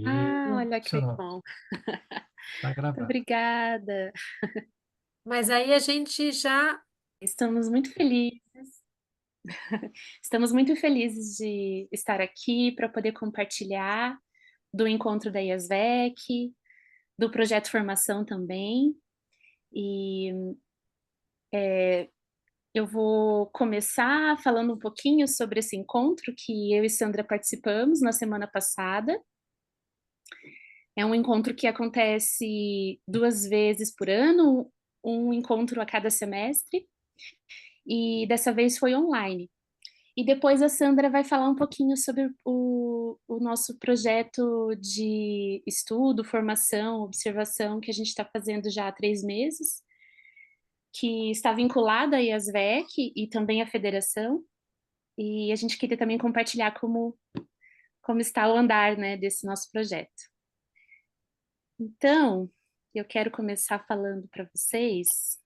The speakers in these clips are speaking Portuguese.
Ah, E olha que funcionou, bom. tá Muito gravado. obrigada. Mas aí a gente já Estamos muito felizes. Estamos muito felizes de estar aqui para poder compartilhar do encontro da IASVEC, do projeto Formação também. E eu vou começar falando um pouquinho sobre esse encontro que eu e Sandra participamos na semana passada. É um encontro que acontece 2 vezes por ano, um encontro a cada semestre, e dessa vez foi online. E depois a Sandra vai falar um pouquinho sobre o nosso projeto de estudo, formação, observação que a gente está fazendo já há 3 meses, que está vinculada aí às VEC e também à federação, e a gente queria também compartilhar como está o andar, né, desse nosso projeto. Então, eu quero começar falando para vocês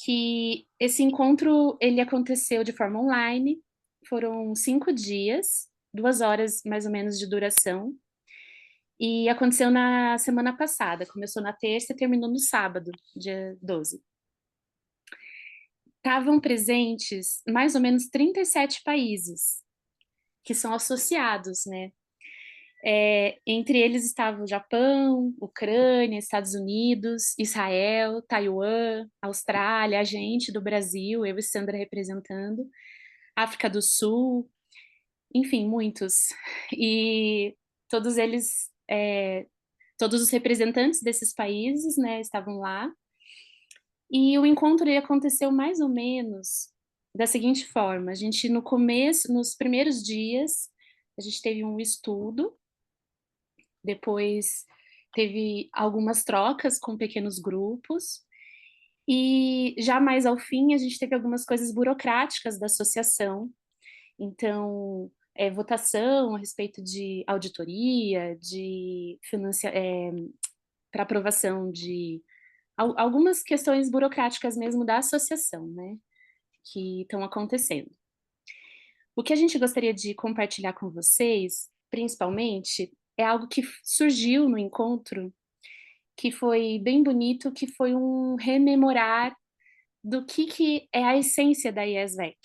que esse encontro ele aconteceu de forma online, foram 5 dias, 2 horas mais ou menos de duração, e aconteceu na semana passada, começou na terça e terminou no sábado, dia 12. Estavam presentes mais ou menos 37 países que são associados, né? Entre eles estavam o Japão, Ucrânia, Estados Unidos, Israel, Taiwan, Austrália, a gente do Brasil, eu e Sandra representando, África do Sul, enfim, muitos. E todos eles, todos os representantes desses países, né, estavam lá. E o encontro ele aconteceu mais ou menos da seguinte forma: a gente no começo, nos primeiros dias, a gente teve um estudo. Depois teve algumas trocas com pequenos grupos, e já mais ao fim a gente teve algumas coisas burocráticas da associação, então votação a respeito de auditoria, de para aprovação de algumas questões burocráticas mesmo da associação, né, que estão acontecendo. O que a gente gostaria de compartilhar com vocês, principalmente, é algo que surgiu no encontro que foi bem bonito, que foi um rememorar do que é a essência da IESVEC,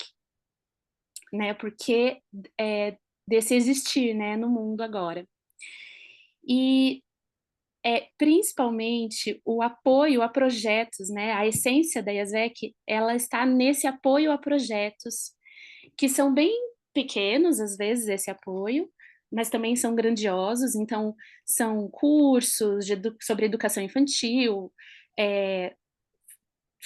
né? Porque desse existir, né, no mundo agora. E principalmente o apoio a projetos, né? A essência da IESVEC, ela está nesse apoio a projetos que são bem pequenos, às vezes, esse apoio, mas também são grandiosos. Então, são cursos sobre educação infantil, é,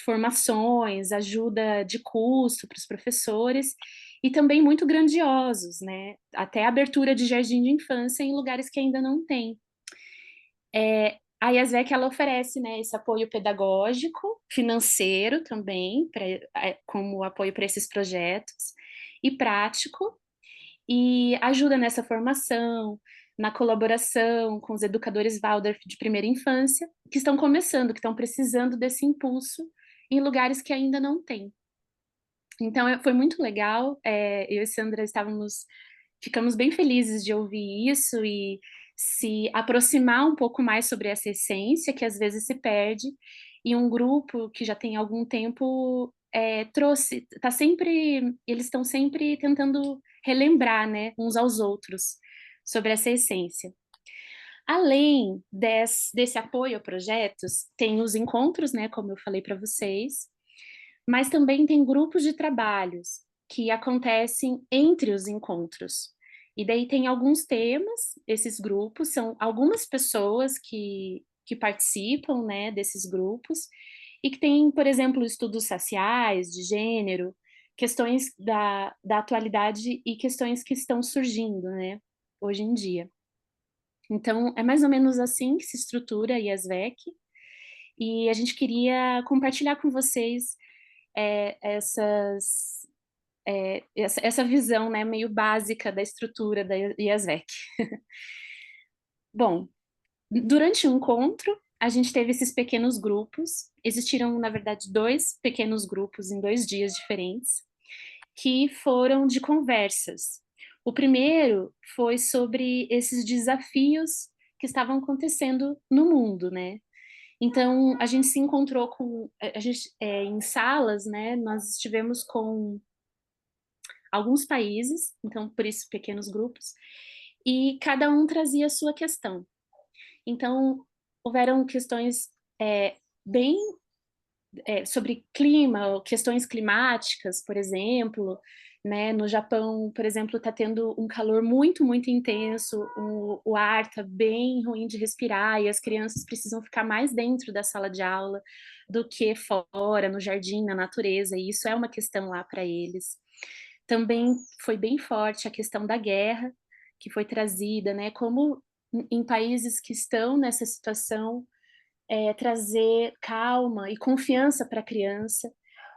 formações, ajuda de custo para os professores, e também muito grandiosos, né? Até abertura de jardim de infância em lugares que ainda não tem. A IASVEC, ela oferece, né, esse apoio pedagógico, financeiro também, como apoio para esses projetos, e prático, e ajuda nessa formação, na colaboração com os educadores Waldorf de primeira infância, que estão começando, que estão precisando desse impulso em lugares que ainda não têm. Então, foi muito legal, eu e Sandra ficamos bem felizes de ouvir isso e se aproximar um pouco mais sobre essa essência, que às vezes se perde, e um grupo que já tem algum tempo eles estão sempre tentando relembrar, né, uns aos outros sobre essa essência. Além desse apoio a projetos, tem os encontros, né, como eu falei para vocês, mas também tem grupos de trabalhos que acontecem entre os encontros. E daí tem alguns temas, esses grupos, são algumas pessoas que participam, né, desses grupos, e que tem, por exemplo, estudos sociais, de gênero, questões da atualidade e questões que estão surgindo, né, hoje em dia. Então, é mais ou menos assim que se estrutura a IASVEC, e a gente queria compartilhar com vocês é, essas, essa visão, né, meio básica da estrutura da IASVEC. Bom, durante o encontro, a gente teve esses pequenos grupos, existiram, na verdade, 2 pequenos grupos em 2 dias diferentes, que foram de conversas. O primeiro foi sobre esses desafios que estavam acontecendo no mundo, né? Então, a gente se encontrou com, a gente, em salas, né? Nós estivemos com alguns países, então, por isso, pequenos grupos, e cada um trazia a sua questão. Então, houveram questões bem sobre clima, questões climáticas, por exemplo, né? No Japão, por exemplo, está tendo um calor muito, muito intenso, o ar está bem ruim de respirar e as crianças precisam ficar mais dentro da sala de aula do que fora, no jardim, na natureza, e isso é uma questão lá para eles. Também foi bem forte a questão da guerra, que foi trazida, né? Como em países que estão nessa situação, trazer calma e confiança para a criança.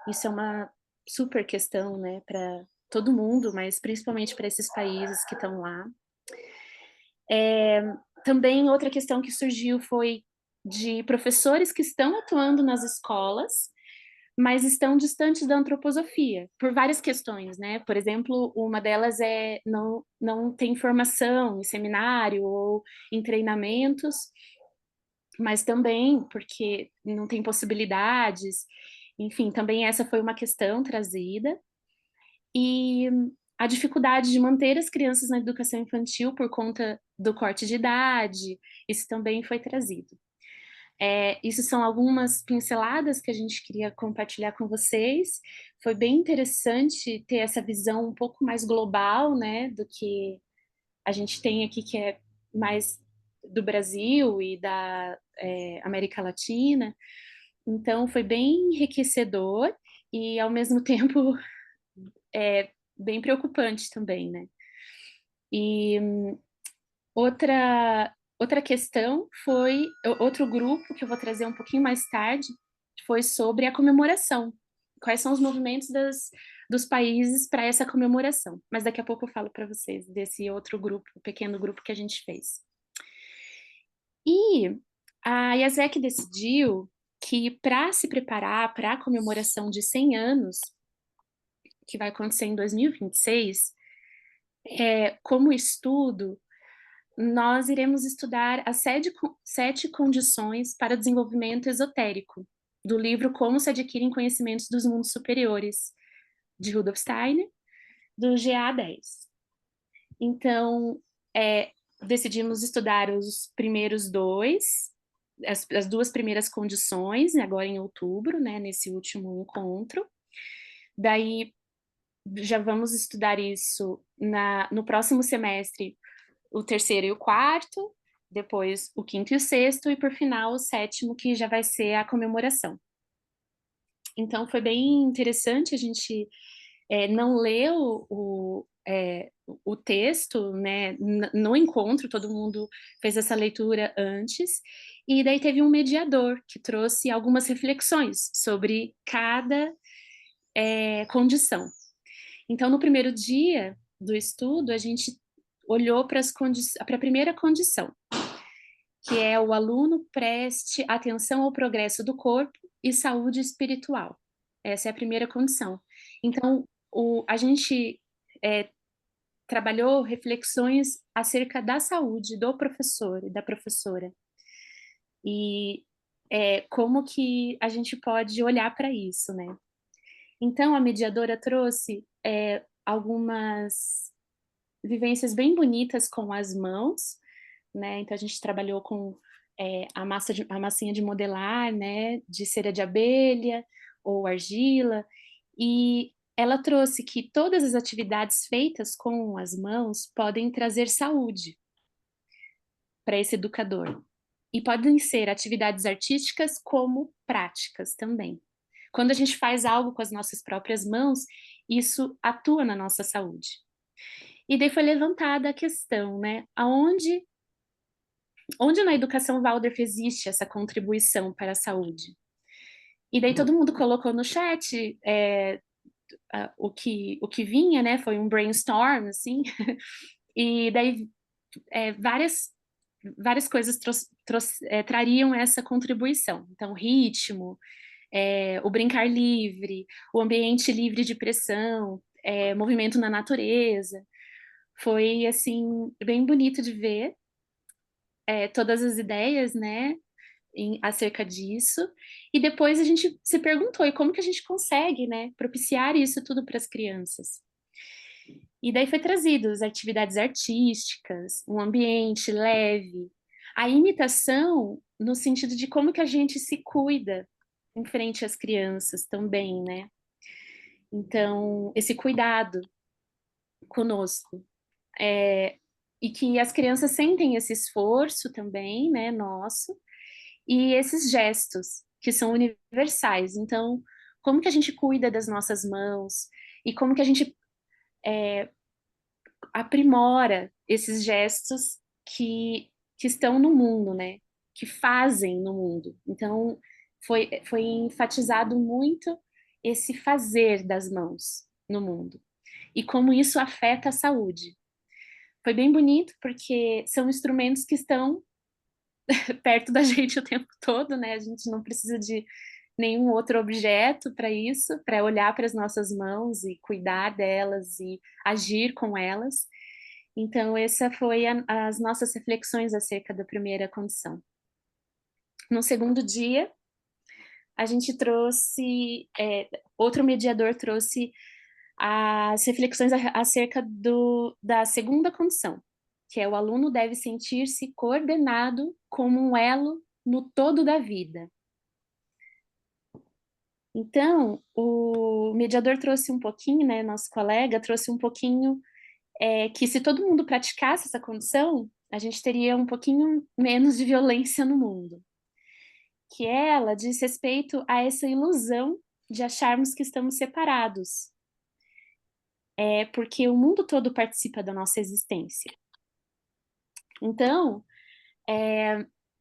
Isso é uma super questão, né, para todo mundo, mas principalmente para esses países que estão lá. Também outra questão que surgiu foi de professores que estão atuando nas escolas, mas estão distantes da antroposofia, por várias questões, né? Por exemplo, uma delas é não tem formação em seminário ou em treinamentos, mas também porque não tem possibilidades. Enfim, também essa foi uma questão trazida. E a dificuldade de manter as crianças na educação infantil por conta do corte de idade, isso também foi trazido. Isso são algumas pinceladas que a gente queria compartilhar com vocês. Foi bem interessante ter essa visão um pouco mais global, né, do que a gente tem aqui, que é mais do Brasil e da América Latina. Então, foi bem enriquecedor e, ao mesmo tempo, bem preocupante também, né? E outra questão foi, outro grupo que eu vou trazer um pouquinho mais tarde, foi sobre a comemoração. Quais são os movimentos dos países para essa comemoração? Mas daqui a pouco eu falo para vocês desse outro grupo, pequeno grupo que a gente fez. E a IASEC decidiu que, para se preparar para a comemoração de 100 anos, que vai acontecer em 2026, como estudo, nós iremos estudar as 7 condições para o desenvolvimento esotérico, do livro Como se adquirem conhecimentos dos mundos superiores, de Rudolf Steiner, do GA10. Então, decidimos estudar os primeiros dois, as 2 primeiras condições, né, agora em outubro, né, nesse último encontro. Daí, já vamos estudar isso no próximo semestre, o terceiro e o quarto, depois o quinto e o sexto, e por final o sétimo, que já vai ser a comemoração. Então foi bem interessante, a gente não leu o texto, né, no encontro, todo mundo fez essa leitura antes, e daí teve um mediador que trouxe algumas reflexões sobre cada condição. Então, no primeiro dia do estudo, a gente olhou para a primeira condição, que é o aluno preste atenção ao progresso do corpo e saúde espiritual. Essa é a primeira condição. Então, a gente trabalhou reflexões acerca da saúde do professor e da professora. E como que a gente pode olhar para isso, né? Então, a mediadora trouxe algumas vivências bem bonitas com as mãos, né? Então, a gente trabalhou com a massinha de modelar, né? De cera de abelha ou argila, e ela trouxe que todas as atividades feitas com as mãos podem trazer saúde para esse educador. E podem ser atividades artísticas como práticas também. Quando a gente faz algo com as nossas próprias mãos, isso atua na nossa saúde. E daí foi levantada a questão, né? Onde na educação Waldorf existe essa contribuição para a saúde? E daí todo mundo colocou no chat o que vinha, né? Foi um brainstorm, assim. E daí várias coisas trariam essa contribuição. Então, ritmo, o brincar livre, o ambiente livre de pressão, movimento na natureza. Foi, assim, bem bonito de ver, todas as ideias, né, acerca disso. E depois a gente se perguntou, e como que a gente consegue, né, propiciar isso tudo para as crianças? E daí foi trazido as atividades artísticas, um ambiente leve, a imitação no sentido de como que a gente se cuida em frente às crianças também, né? Então, esse cuidado conosco. E que as crianças sentem esse esforço também, né, nosso, e esses gestos que são universais. Então, como que a gente cuida das nossas mãos e como que a gente aprimora esses gestos que estão no mundo, né? Que fazem no mundo. Então, foi enfatizado muito esse fazer das mãos no mundo e como isso afeta a saúde. Foi bem bonito porque são instrumentos que estão perto da gente o tempo todo, né? A gente não precisa de nenhum outro objeto para isso, para olhar para as nossas mãos e cuidar delas e agir com elas. Então, essa foi as nossas reflexões acerca da primeira condição. No segundo dia, a gente trouxe, outro mediador trouxe as reflexões acerca da segunda condição, que é o aluno deve sentir-se coordenado como um elo no todo da vida. Então, o mediador trouxe um pouquinho, né, nosso colega trouxe um pouquinho, que se todo mundo praticasse essa condição, a gente teria um pouquinho menos de violência no mundo. Que ela diz respeito a essa ilusão de acharmos que estamos separados, porque o mundo todo participa da nossa existência. Então,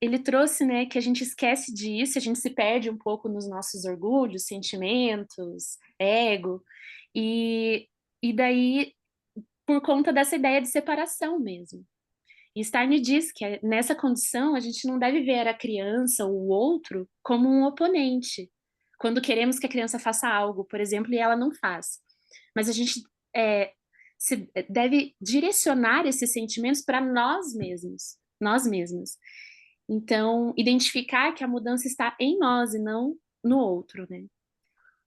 ele trouxe, né, que a gente esquece disso, a gente se perde um pouco nos nossos orgulhos, sentimentos, ego, e, e daí, por conta dessa ideia de separação mesmo. E Steiner diz que nessa condição a gente não deve ver a criança ou o outro como um oponente. Quando queremos que a criança faça algo, por exemplo, e ela não faz. Mas a gente é, deve direcionar esses sentimentos para nós mesmos, nós mesmos. Então, identificar que a mudança está em nós e não no outro, né?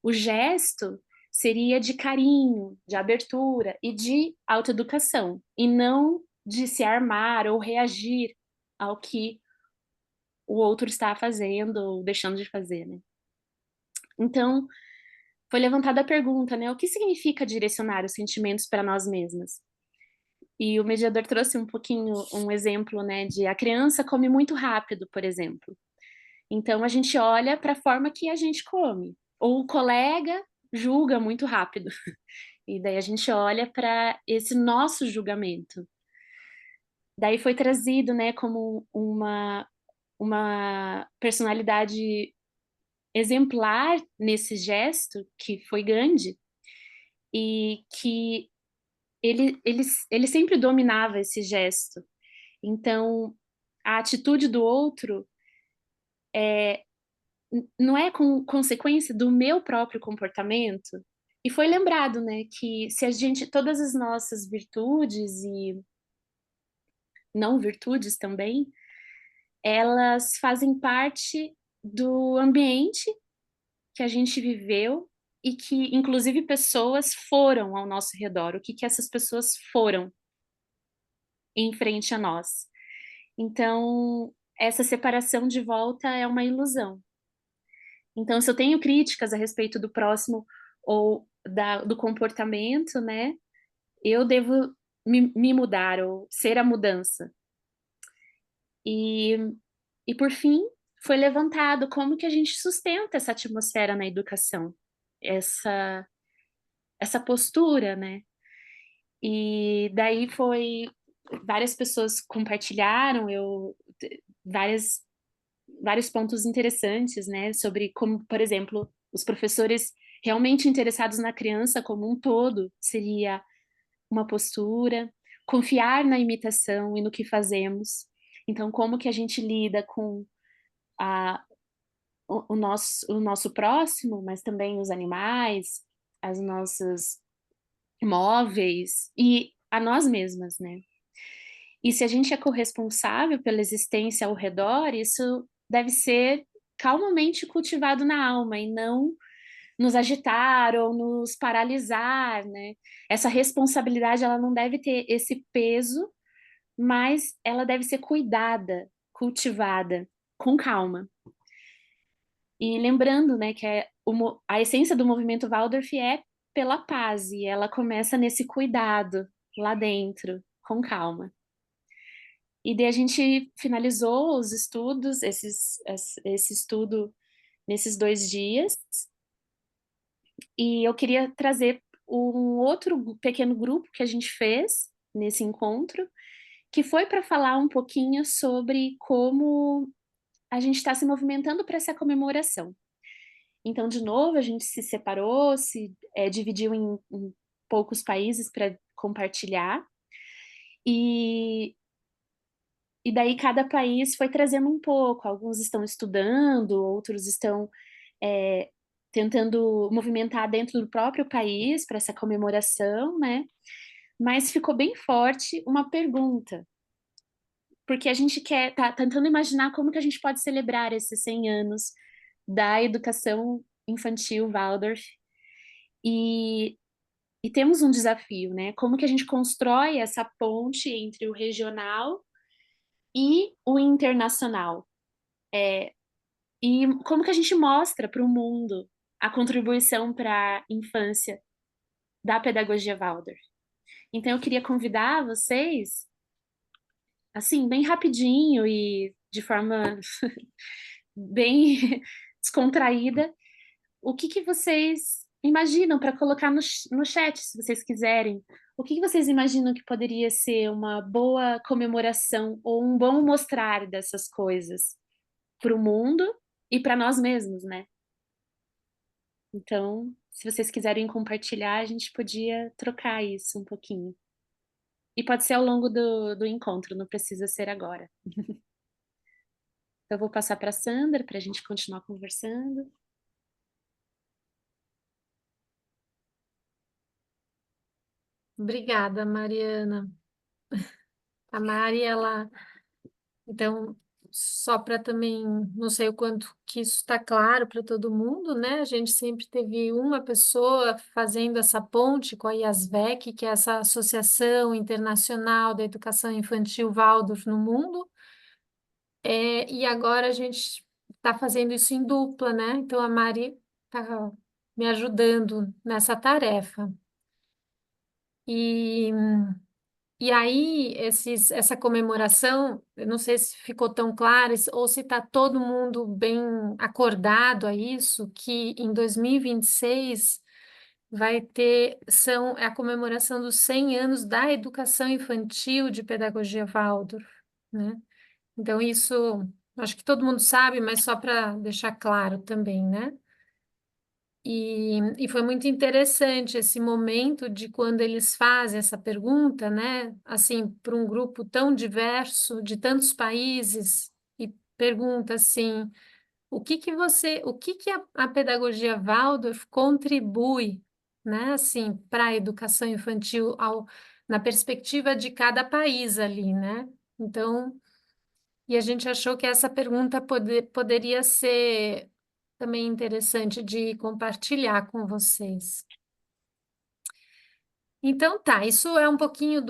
O gesto seria de carinho, de abertura e de autoeducação, e não de se armar ou reagir ao que o outro está fazendo ou deixando de fazer, né? Então, foi levantada a pergunta, né? O que significa direcionar os sentimentos para nós mesmas? E o mediador trouxe um pouquinho um exemplo, né, de a criança come muito rápido, por exemplo. Então a gente olha para a forma que a gente come. Ou o colega julga muito rápido. E daí a gente olha para esse nosso julgamento. Daí foi trazido, né, como uma personalidade exemplar nesse gesto, que foi Gandhi, e que ele sempre dominava esse gesto. Então, a atitude do outro não é com consequência do meu próprio comportamento. E foi lembrado, né, que se a gente, todas as nossas virtudes e não virtudes também, elas fazem parte do ambiente que a gente viveu e que, inclusive, pessoas foram ao nosso redor. O que que essas pessoas foram em frente a nós? Então, essa separação de volta é uma ilusão. Então, se eu tenho críticas a respeito do próximo ou do comportamento, né, eu devo me mudar ou ser a mudança. E, e por fim, foi levantado como que a gente sustenta essa atmosfera na educação, essa, essa postura, né? E daí foi, várias pessoas compartilharam, várias, vários pontos interessantes, né? Sobre como, por exemplo, os professores realmente interessados na criança como um todo, seria uma postura, confiar na imitação e no que fazemos. Então, como que a gente lida com a, o nosso próximo, mas também os animais, as nossas móveis, e a nós mesmas, né? E se a gente é corresponsável pela existência ao redor, isso deve ser calmamente cultivado na alma e não nos agitar ou nos paralisar, né? Essa responsabilidade, ela não deve ter esse peso, mas ela deve ser cuidada, cultivada, com calma. E lembrando, né, que a essência do movimento Waldorf é pela paz, e ela começa nesse cuidado lá dentro, com calma. E daí a gente finalizou os estudos, esse estudo nesses 2 dias, e eu queria trazer um outro pequeno grupo que a gente fez nesse encontro, que foi para falar um pouquinho sobre como a gente está se movimentando para essa comemoração. Então, de novo, a gente se separou, dividiu em poucos países para compartilhar, e, e daí cada país foi trazendo um pouco. Alguns estão estudando, outros estão é, tentando movimentar dentro do próprio país para essa comemoração, né? Mas ficou bem forte uma pergunta, porque a gente tá tentando imaginar como que a gente pode celebrar esses 100 anos da educação infantil Waldorf, e, e temos um desafio, né? Como que a gente constrói essa ponte entre o regional e o internacional? E como que a gente mostra para o mundo a contribuição para a infância da pedagogia Waldorf? Então, eu queria convidar vocês, assim, bem rapidinho e de forma bem descontraída, o que que vocês imaginam para colocar no chat, se vocês quiserem. O que que vocês imaginam que poderia ser uma boa comemoração ou um bom mostrar dessas coisas para o mundo e para nós mesmos, né? Então, se vocês quiserem compartilhar, a gente podia trocar isso um pouquinho. E pode ser ao longo do encontro, não precisa ser agora. Eu vou passar para a Sandra para a gente continuar conversando. Obrigada, Mariana. A Mari, ela, então, só para também, não sei o quanto que isso está claro para todo mundo, né? A gente sempre teve uma pessoa fazendo essa ponte com a IASVEC, que é essa Associação Internacional da Educação Infantil Waldorf no mundo, e agora a gente está fazendo isso em dupla, né? Então, a Mari está me ajudando nessa tarefa. E E aí, essa comemoração, eu não sei se ficou tão claro ou se está todo mundo bem acordado a isso, que em 2026 vai ter, é a comemoração dos 100 anos da educação infantil de pedagogia Waldorf, né? Então, isso, acho que todo mundo sabe, mas só para deixar claro também, né? E foi muito interessante esse momento de quando eles fazem essa pergunta, né? Assim, para um grupo tão diverso, de tantos países, e pergunta assim: o que que a pedagogia Waldorf contribui, né? Assim, para a educação infantil na perspectiva de cada país ali, né? Então, e a gente achou que essa pergunta poderia ser também interessante de compartilhar com vocês. Então tá, isso é um pouquinho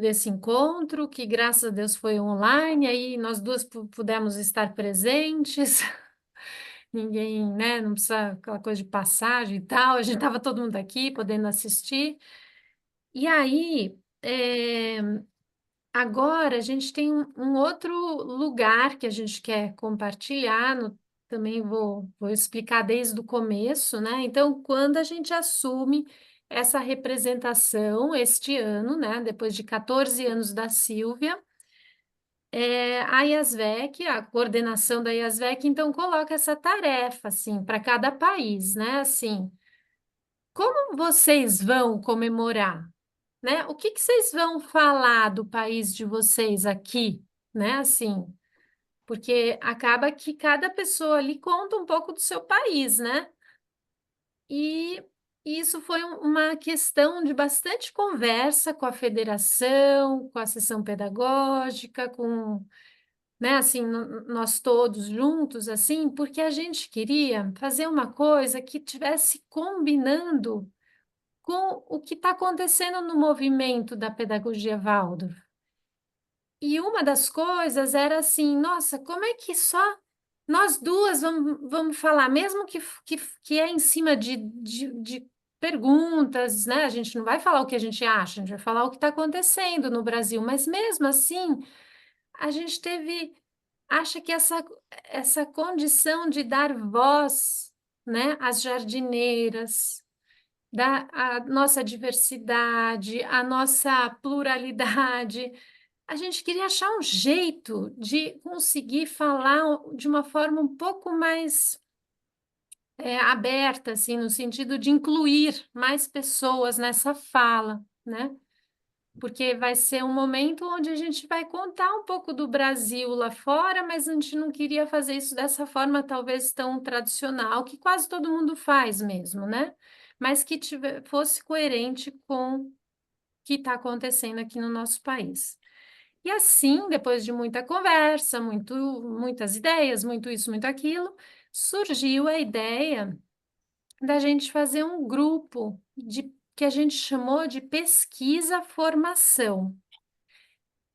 desse encontro, que graças a Deus foi online, aí nós duas pudemos estar presentes, ninguém, né, não precisa aquela coisa de passagem e tal, a gente estava todo mundo aqui podendo assistir. E aí, agora a gente tem um outro lugar que a gente quer compartilhar, também vou explicar desde o começo, né? Então, quando a gente assume essa representação este ano, né? Depois de 14 anos da Silvia, a IASVEC, a coordenação da IASVEC, então coloca essa tarefa, assim, para cada país, né? Assim, como vocês vão comemorar? Né? O que que vocês vão falar do país de vocês aqui, né? Assim, porque acaba que cada pessoa ali conta um pouco do seu país, né? E E isso foi uma questão de bastante conversa com a federação, com a sessão pedagógica, com, né, assim, nós todos juntos, assim, porque a gente queria fazer uma coisa que tivesse combinando com o que está acontecendo no movimento da pedagogia Waldorf. E uma das coisas era assim, nossa, como é que só nós duas vamos falar, mesmo que é em cima de perguntas, né? A gente não vai falar o que a gente acha, a gente vai falar o que está acontecendo no Brasil, mas mesmo assim, a gente acha que essa condição de dar voz, né, às jardineiras, da a nossa diversidade, a nossa pluralidade, a gente queria achar um jeito de conseguir falar de uma forma um pouco mais aberta, assim, no sentido de incluir mais pessoas nessa fala, né? Porque vai ser um momento onde a gente vai contar um pouco do Brasil lá fora, mas a gente não queria fazer isso dessa forma talvez tão tradicional, que quase todo mundo faz mesmo, né? Mas que fosse coerente com o que está acontecendo aqui no nosso país. E assim, depois de muita conversa, muitas ideias, muito isso, muito aquilo, surgiu a ideia da gente fazer um grupo que a gente chamou de pesquisa-formação,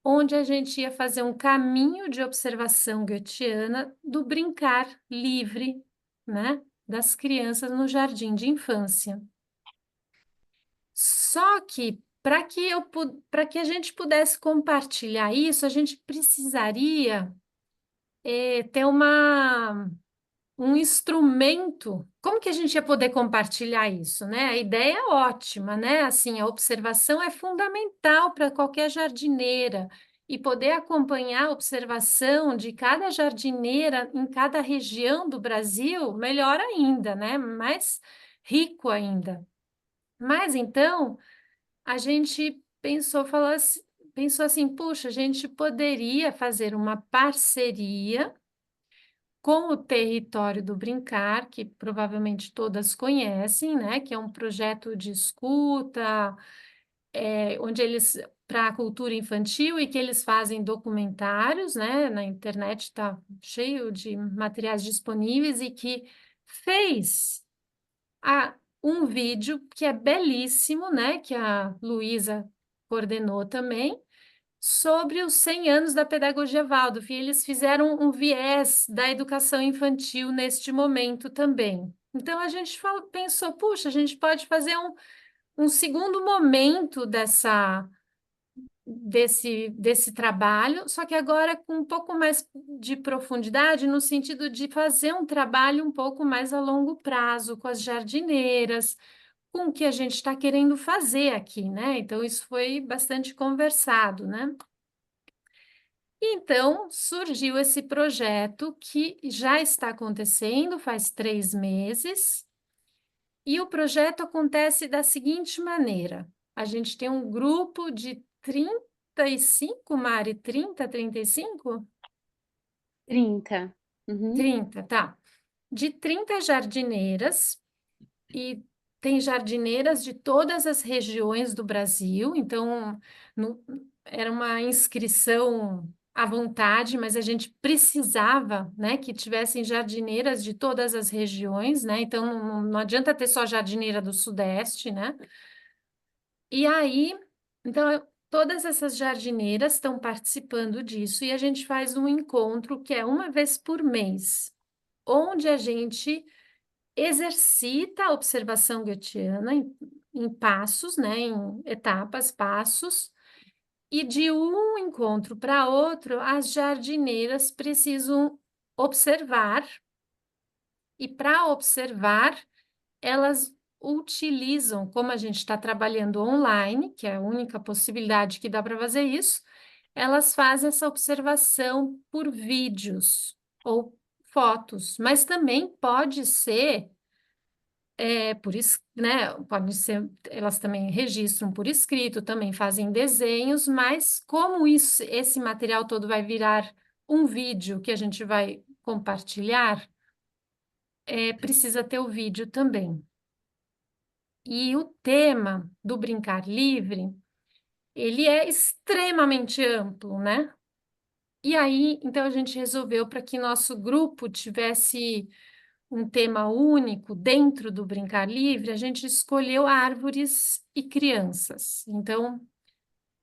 onde a gente ia fazer um caminho de observação goetiana do brincar livre, né, das crianças no jardim de infância. Só que para que a gente pudesse compartilhar isso, a gente precisaria ter um instrumento. Como que a gente ia poder compartilhar isso, né? A ideia é ótima, né? Assim, a observação é fundamental para qualquer jardineira e poder acompanhar a observação de cada jardineira em cada região do Brasil, melhor ainda, né? Mais rico ainda. Mas então a gente pensou assim, puxa, a gente poderia fazer uma parceria com o Território do Brincar, que provavelmente todas conhecem, né? Que é um projeto de escuta, onde eles para a cultura infantil e que eles fazem documentários, né? Na internet está cheio de materiais disponíveis e que fez um vídeo que é belíssimo, né? Que a Luísa coordenou também sobre os 100 anos da pedagogia Waldorf, e eles fizeram um viés da educação infantil neste momento também. Então, a gente pensou, puxa, a gente pode fazer um segundo momento desse trabalho, só que agora com um pouco mais de profundidade, no sentido de fazer um trabalho um pouco mais a longo prazo com as jardineiras, com o que a gente está querendo fazer aqui, né? Então, isso foi bastante conversado, né? Então, surgiu esse projeto que já está acontecendo faz 3 meses, e o projeto acontece da seguinte maneira: a gente tem um grupo de 35, Mari, 35? 30. Uhum. 30, tá. De 30 jardineiras, e tem jardineiras de todas as regiões do Brasil, então no- era uma inscrição à vontade, mas a gente precisava, né, que tivessem jardineiras de todas as regiões, né? Então não adianta ter só jardineira do Sudeste, né? E aí, então todas essas jardineiras estão participando disso e a gente faz um encontro que é uma vez por mês, onde a gente exercita a observação goetiana em passos, né, em etapas, passos, e de um encontro para outro, as jardineiras precisam observar, e para observar, elas utilizam, como a gente está trabalhando online, que é a única possibilidade que dá para fazer isso, elas fazem essa observação por vídeos ou fotos, mas também pode ser por isso, né? Pode ser, elas também registram por escrito, também fazem desenhos, mas como esse material todo vai virar um vídeo que a gente vai compartilhar, precisa ter o vídeo também. E o tema do brincar livre, ele é extremamente amplo, né? E aí, então a gente resolveu para que nosso grupo tivesse um tema único dentro do brincar livre, a gente escolheu árvores e crianças. Então,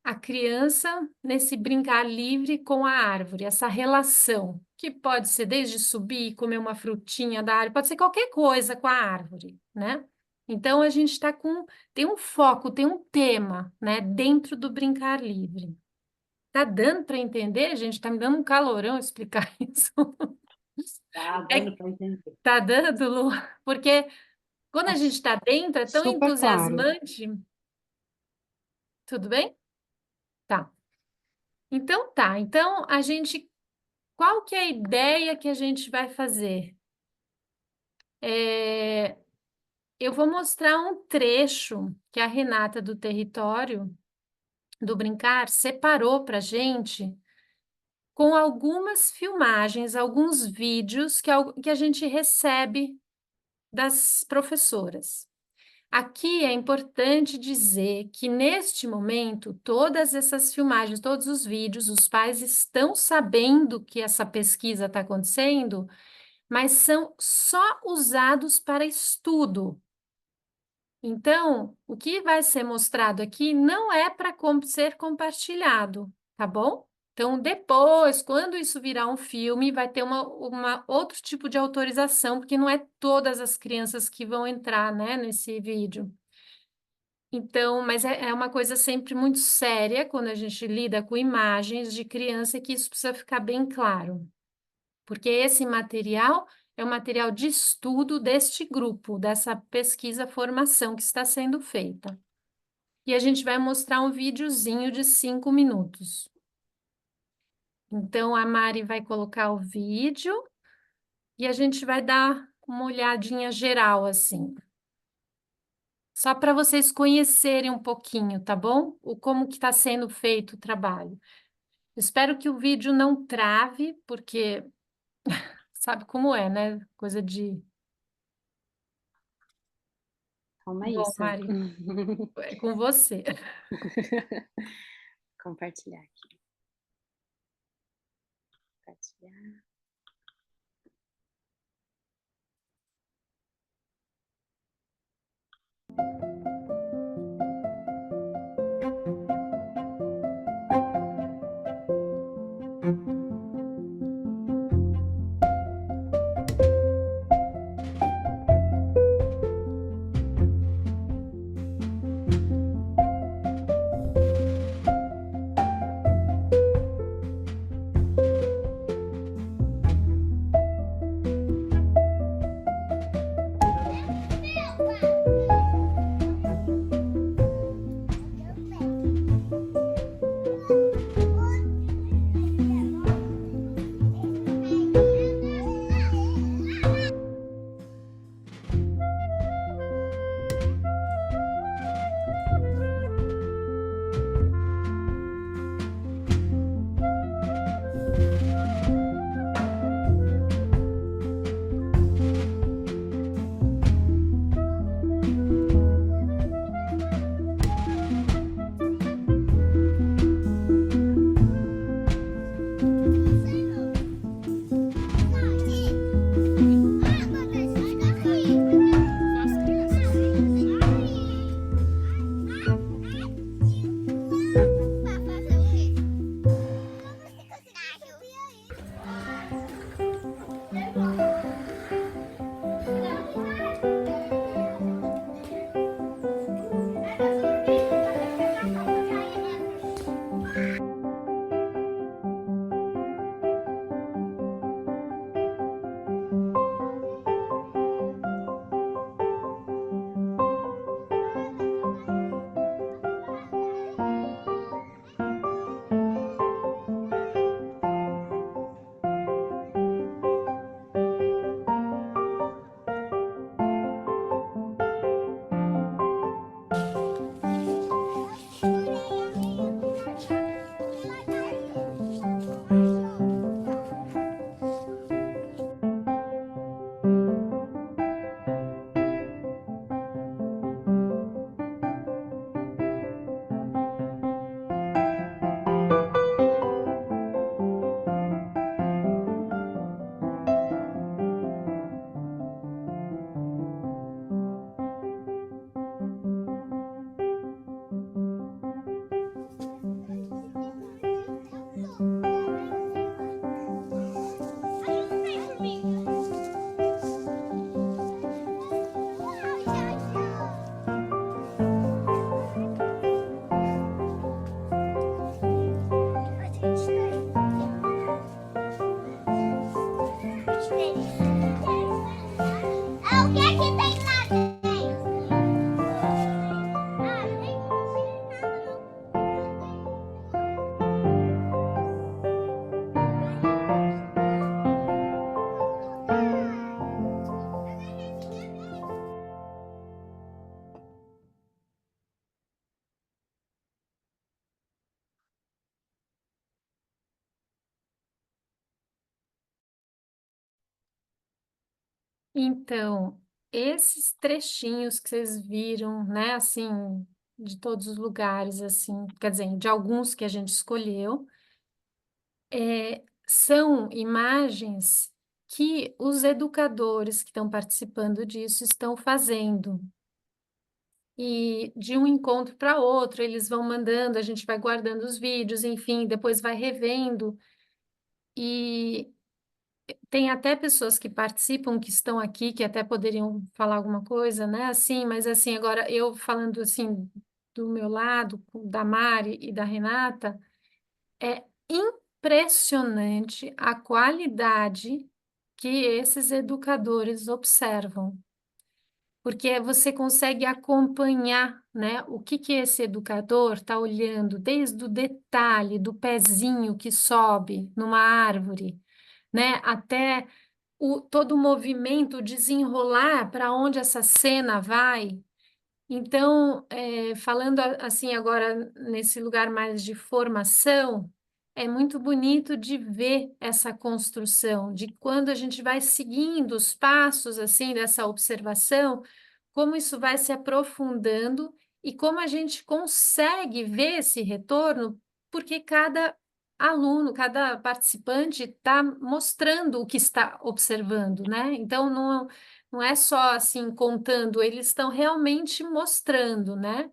a criança nesse brincar livre com a árvore, essa relação, que pode ser desde subir, comer uma frutinha da árvore, pode ser qualquer coisa com a árvore, né? Então a gente está tem um foco, tem um tema, né, dentro do brincar livre. Tá dando para entender, gente? Tá me dando um calorão explicar isso. Tá É, dando para entender. tá dando, Lu? Porque quando a gente Nossa, está dentro, é tão super claro. entusiasmante. Tudo bem? Tá. Então tá. Então a gente qual que é a ideia que a gente vai fazer? Eu vou mostrar um trecho que a Renata do Território do Brincar separou para a gente com algumas filmagens, alguns vídeos que a gente recebe das professoras. Aqui é importante dizer que, neste momento, todas essas filmagens, todos os vídeos, os pais estão sabendo que essa pesquisa está acontecendo, mas são só usados para estudo. Então, o que vai ser mostrado aqui não é para ser compartilhado, tá bom? Então, depois, quando isso virar um filme, vai ter uma outro tipo de autorização, porque não é todas as crianças que vão entrar, né, nesse vídeo. Então, mas é uma coisa sempre muito séria quando a gente lida com imagens de criança, que isso precisa ficar bem claro. Porque esse material é um material de estudo deste grupo, dessa pesquisa formação que está sendo feita. E a gente vai mostrar um videozinho de 5 minutos. Então, a Mari vai colocar o vídeo e a gente vai dar uma olhadinha geral, assim. Só para vocês conhecerem um pouquinho, tá bom? Como que está sendo feito o trabalho. Espero que o vídeo não trave, porque sabe como é, né? Coisa de... Calma aí, Bom, Sam. Mari, é com você. Compartilhar aqui. Compartilhar. Então, esses trechinhos que vocês viram, né, assim, de todos os lugares, assim, quer dizer, de alguns que a gente escolheu, são imagens que os educadores que estão participando disso estão fazendo. E de um encontro para outro, eles vão mandando, a gente vai guardando os vídeos, enfim, depois vai revendo. E tem até pessoas que participam, que estão aqui, que até poderiam falar alguma coisa, né? Assim, mas assim, agora eu falando assim do meu lado, da Mari e da Renata, é impressionante a qualidade que esses educadores observam, porque você consegue acompanhar, né, o que esse educador está olhando, desde o detalhe do pezinho que sobe numa árvore, né, até todo o movimento, o desenrolar para onde essa cena vai. Então, falando assim agora nesse lugar mais de formação, é muito bonito de ver essa construção, de quando a gente vai seguindo os passos assim dessa observação, como isso vai se aprofundando e como a gente consegue ver esse retorno, porque cada aluno, cada participante está mostrando o que está observando, né? Então, não é só assim contando, eles estão realmente mostrando, né?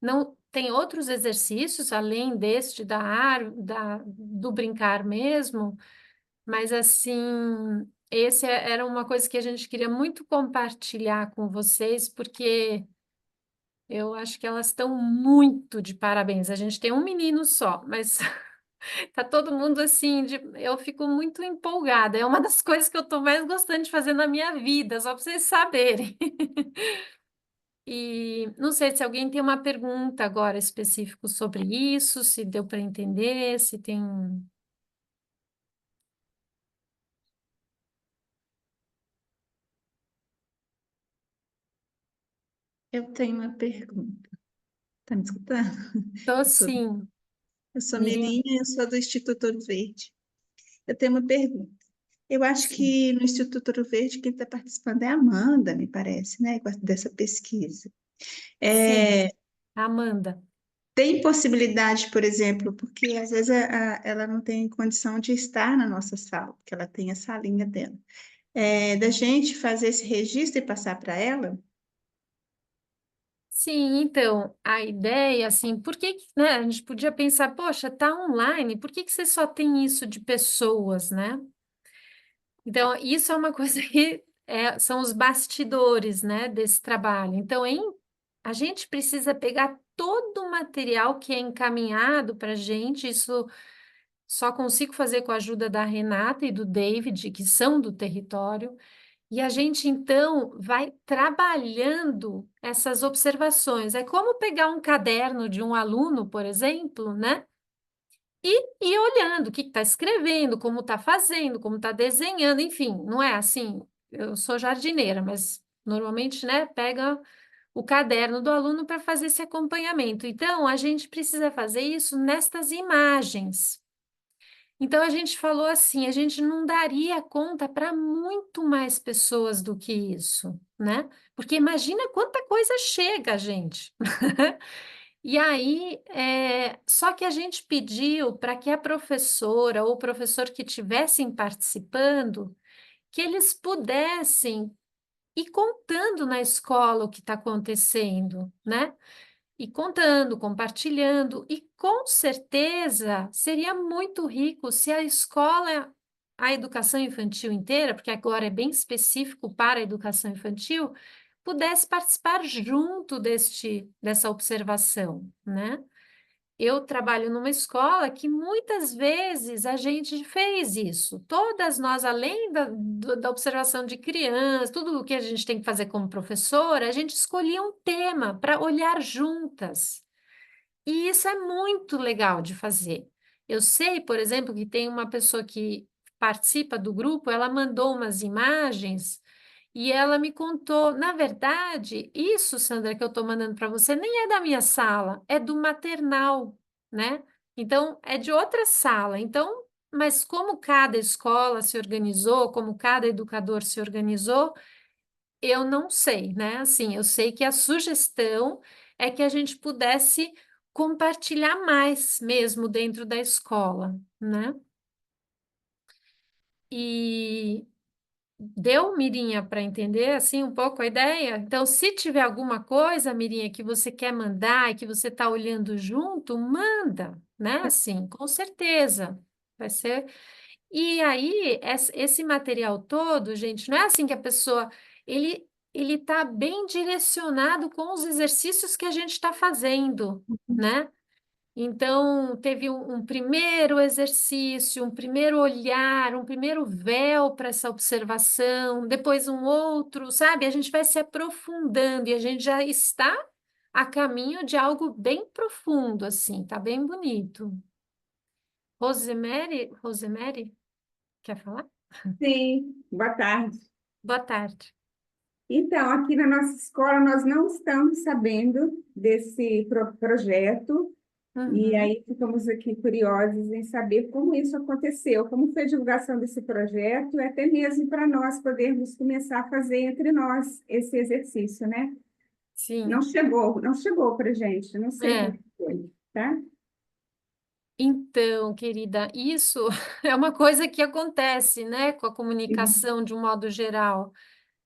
Não tem outros exercícios além deste do brincar mesmo, mas assim, era uma coisa que a gente queria muito compartilhar com vocês, porque eu acho que elas estão muito de parabéns. A gente tem um menino só, mas tá todo mundo assim, eu fico muito empolgada. É uma das coisas que eu estou mais gostando de fazer na minha vida, só para vocês saberem. E não sei se alguém tem uma pergunta agora específica sobre isso, se deu para entender, se tem. Eu tenho uma pergunta. Tá me escutando? Tô Eu sou, sim, eu sou Miriam. Mirinha, eu sou do Instituto Ouro Verde. Eu tenho uma pergunta. Eu acho Sim, que no Instituto Ouro Verde quem está participando é a Amanda, me parece, né? Dessa pesquisa. sim. É, Amanda. tem possibilidade, por exemplo, porque às vezes ela não tem condição de estar na nossa sala, porque ela tem a salinha dela. Da gente fazer esse registro e passar para ela? Sim, então, a ideia, assim, né, a gente podia pensar, poxa, tá online, por que que você só tem isso de pessoas, né? Então, isso é uma coisa que são os bastidores, né, desse trabalho. Então, a gente precisa pegar todo o material que é encaminhado para a gente, isso só consigo fazer com a ajuda da Renata e do David, que são do território, e a gente então vai trabalhando essas observações. É como pegar um caderno de um aluno, por exemplo, né? E olhando o que está escrevendo, como está fazendo, como está desenhando, enfim, não é assim. Eu sou jardineira, mas normalmente, né, pega o caderno do aluno para fazer esse acompanhamento. Então, a gente precisa fazer isso nestas imagens. Então, a gente falou assim: a gente não daria conta para muito mais pessoas do que isso, né? Porque imagina quanta coisa chega, gente. E aí, só que a gente pediu para que a professora ou o professor que estivessem participando, que eles pudessem ir contando na escola o que está acontecendo, né? E contando, compartilhando, e com certeza seria muito rico se a escola, a educação infantil inteira, porque agora é bem específico para a educação infantil, pudesse participar junto dessa observação, né? Eu trabalho numa escola que muitas vezes a gente fez isso. Todas nós, além da observação de crianças, tudo o que a gente tem que fazer como professora, a gente escolhia um tema para olhar juntas. E isso é muito legal de fazer. Eu sei, por exemplo, que tem uma pessoa que participa do grupo, ela mandou umas imagens e ela me contou, na verdade, isso, Sandra, que eu estou mandando para você, nem é da minha sala, é do maternal, né? Então, é de outra sala. Então, mas como cada escola se organizou, como cada educador se organizou, eu não sei, né? Assim, eu sei que a sugestão é que a gente pudesse compartilhar mais mesmo dentro da escola, né? E deu, Mirinha, para entender assim um pouco a ideia? Então, se tiver alguma coisa, Mirinha, que você quer mandar e que você está olhando junto, manda, né? Assim, com certeza. Vai ser. E aí, esse material todo, gente, não é assim que a pessoa. Ele está bem direcionado com os exercícios que a gente está fazendo, né? Então, teve um primeiro exercício, um primeiro olhar, um primeiro véu para essa observação, depois um outro, sabe? A gente vai se aprofundando e a gente já está a caminho de algo bem profundo, assim, tá bem bonito. Rosemary, quer falar? Sim, boa tarde. Boa tarde. Então, aqui na nossa escola, nós não estamos sabendo desse projeto, e Uhum. aí ficamos aqui curiosos em saber como isso aconteceu, como foi a divulgação desse projeto, e até mesmo para nós podermos começar a fazer entre nós esse exercício, né? Sim, Não chegou para gente, não sei como é. que foi, tá? Então, querida, isso é uma coisa que acontece, né, com a Uhum. comunicação de um modo geral.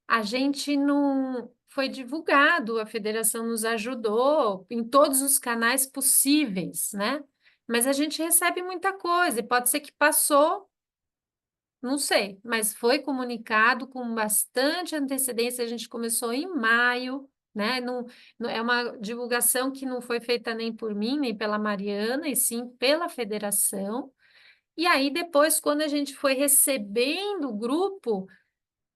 A gente não foi divulgado, a federação nos ajudou em todos os canais possíveis, né? Mas a gente recebe muita coisa, e pode ser que passou, não sei, mas foi comunicado com bastante antecedência. A gente começou em maio, né? É uma divulgação que não foi feita nem por mim, nem pela Mariana, e sim pela federação. E aí, depois, quando a gente foi recebendo o grupo,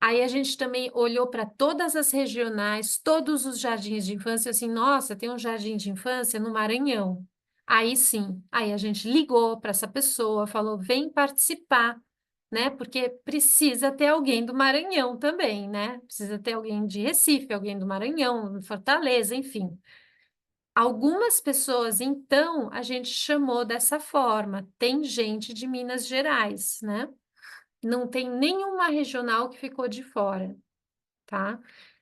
aí a gente também olhou para todas as regionais, todos os jardins de infância, assim, nossa, tem um jardim de infância no Maranhão. Aí sim, aí a gente ligou para essa pessoa, falou, vem participar, né? Porque precisa ter alguém do Maranhão também, né? Precisa ter alguém de Recife, alguém do Maranhão, Fortaleza, enfim. Algumas pessoas, então, a gente chamou dessa forma. Tem gente de Minas Gerais, né? Não tem nenhuma regional que ficou de fora, tá?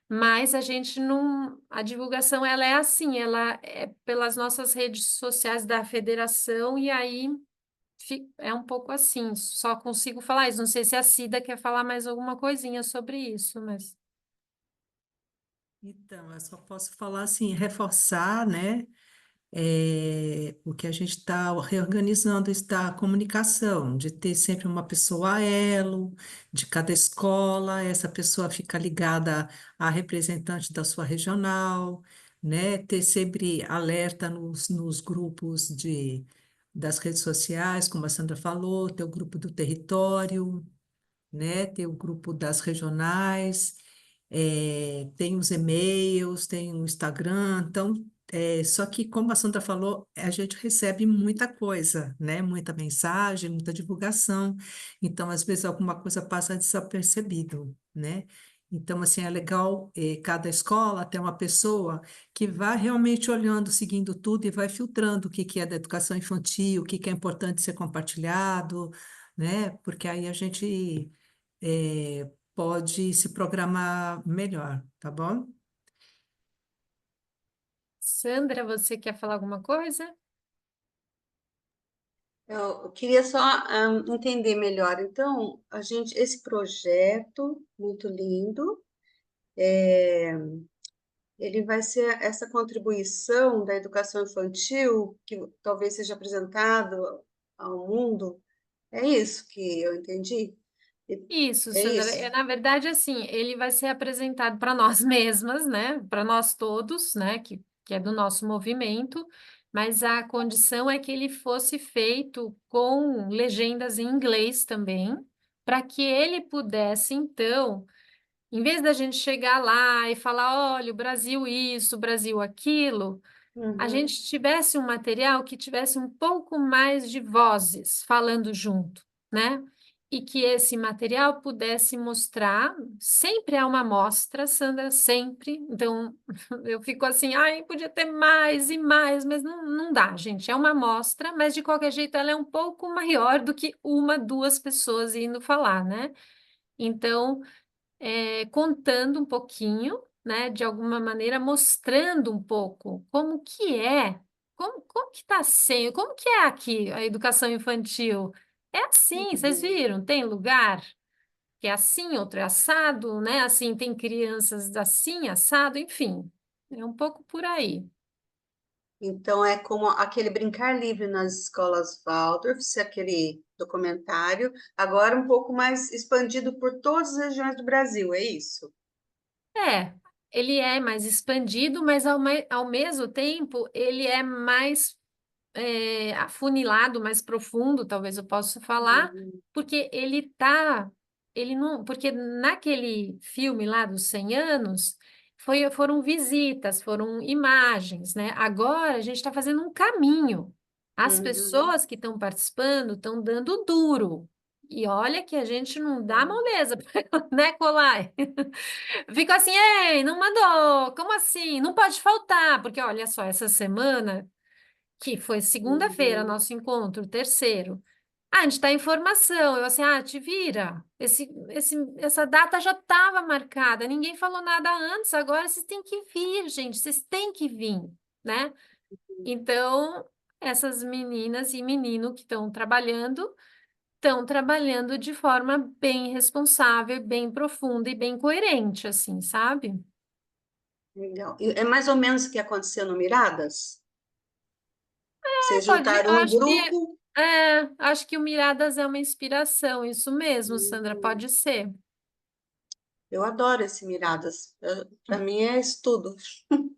Mas a gente não, a divulgação ela é assim, ela é pelas nossas redes sociais da federação e aí é um pouco assim, só consigo falar isso. Não sei se a Cida quer falar mais alguma coisinha sobre isso, mas Então, eu só posso falar assim, reforçar, né? Porque a gente está reorganizando isso da comunicação, de ter sempre uma pessoa a elo de cada escola, essa pessoa fica ligada à representante da sua regional, né? Ter sempre alerta nos grupos das redes sociais, como a Sandra falou, ter o grupo do território, né? Tem o grupo das regionais, tem os e-mails, tem o Instagram, então, só que como a Sandra falou, a gente recebe muita coisa, né? Muita mensagem, muita divulgação, então às vezes alguma coisa passa desapercebido, né? Então, assim, é legal, cada escola ter uma pessoa que vai realmente olhando, seguindo tudo e vai filtrando o que que é da educação infantil, o que que é importante ser compartilhado, né? Porque aí a gente pode se programar melhor, tá bom? Sandra, você quer falar alguma coisa? Eu queria só entender melhor. Então, esse projeto muito lindo, ele vai ser essa contribuição da educação infantil que talvez seja apresentado ao mundo. É isso que eu entendi? E- Isso, É Sandra. isso? Na verdade, assim, ele vai ser apresentado para nós mesmas, né? Para nós todos, né? Que é do nosso movimento, mas a condição é que ele fosse feito com legendas em inglês também, para que ele pudesse, então, em vez da gente chegar lá e falar, olha, o Brasil isso, o Brasil aquilo, a Uhum, gente tivesse um material que tivesse um pouco mais de vozes falando junto, né? E que esse material pudesse mostrar, sempre há uma amostra, Sandra, sempre. Então, eu fico assim, ai, podia ter mais e mais, mas não dá, gente. É uma amostra, mas de qualquer jeito ela é um pouco maior do que uma, duas pessoas indo falar, né? Então, contando um pouquinho, né, de alguma maneira mostrando um pouco como que é, como que está sendo, como que é aqui a educação infantil. É assim, vocês viram? Tem lugar que é assim, outro é assado, né? Assim, tem crianças assim, assado, enfim, é um pouco por aí. Então, é como aquele Brincar Livre nas escolas Waldorf, aquele documentário, agora um pouco mais expandido por todas as regiões do Brasil, é isso? É, ele é mais expandido, mas ao mesmo tempo ele é mais afunilado, mais profundo, talvez eu possa falar, Uhum, porque ele não, porque naquele filme lá dos 100 anos, foram visitas, foram imagens, né? Agora a gente está fazendo um caminho. As uhum, pessoas que estão participando estão dando duro. E olha que a gente não dá moleza, né, Colai? Fica assim, ei, não mandou, como assim? Não pode faltar, porque olha só, essa semana que foi segunda-feira, uhum. nosso encontro, o terceiro. Ah, a gente está em formação. Eu assim, te vira. Essa data já estava marcada, ninguém falou nada antes, agora vocês têm que vir, gente, vocês têm que vir, né? Então, essas meninas e menino que estão trabalhando de forma bem responsável, bem profunda e bem coerente, assim, sabe? Legal. E é mais ou menos o que aconteceu no Miradas? Vocês Pode, juntaram um grupo. acho que o Miradas é uma inspiração, isso mesmo, Sandra, Hum, pode ser. eu adoro esse Miradas. Para mim é estudo.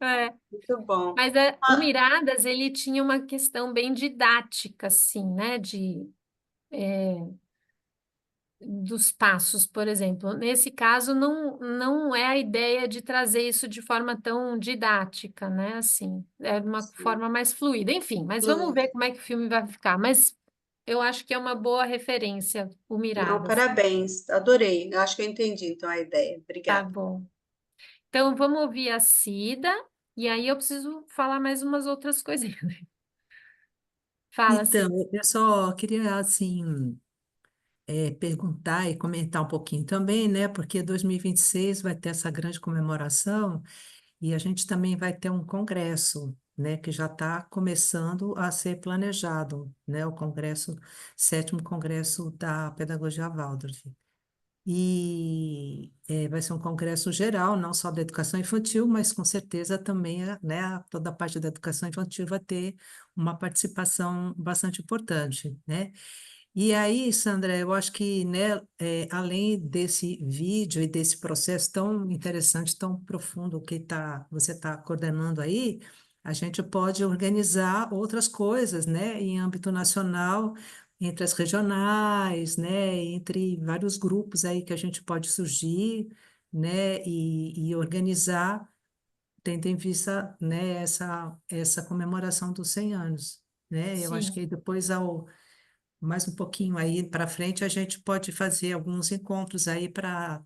É, Muito bom. mas o Miradas, ele tinha uma questão bem didática, assim, né, dos passos, por exemplo. Nesse caso, não é a ideia de trazer isso de forma tão didática, né, assim, é uma Sim. forma mais fluida. Enfim, mas vamos Fluido. ver como é que o filme vai ficar. Mas eu acho que é uma boa referência, o Não, Miradas. parabéns. Adorei. Eu acho que eu entendi então a ideia. Tá Obrigada. bom. Então, vamos ouvir a Cida, e aí eu preciso falar mais umas outras coisinhas. Fala, Então, Cida. eu só queria, assim, perguntar e comentar um pouquinho também, né? Porque 2026 vai ter essa grande comemoração e a gente também vai ter um congresso, né? Que já está começando a ser planejado, né? O congresso, sétimo congresso da Pedagogia Waldorf. E vai ser um congresso geral, não só da educação infantil, mas com certeza também, né, toda a parte da educação infantil vai ter uma participação bastante importante, né? E aí, Sandra, eu acho que, né, além desse vídeo e desse processo tão interessante, tão profundo que você está coordenando aí, a gente pode organizar outras coisas, né, em âmbito nacional, entre as regionais, né, entre vários grupos aí que a gente pode surgir, né, e organizar, tendo em vista, né, essa comemoração dos 100 anos, né? Eu acho que Sim, aí depois, mais um pouquinho aí para frente, a gente pode fazer alguns encontros aí para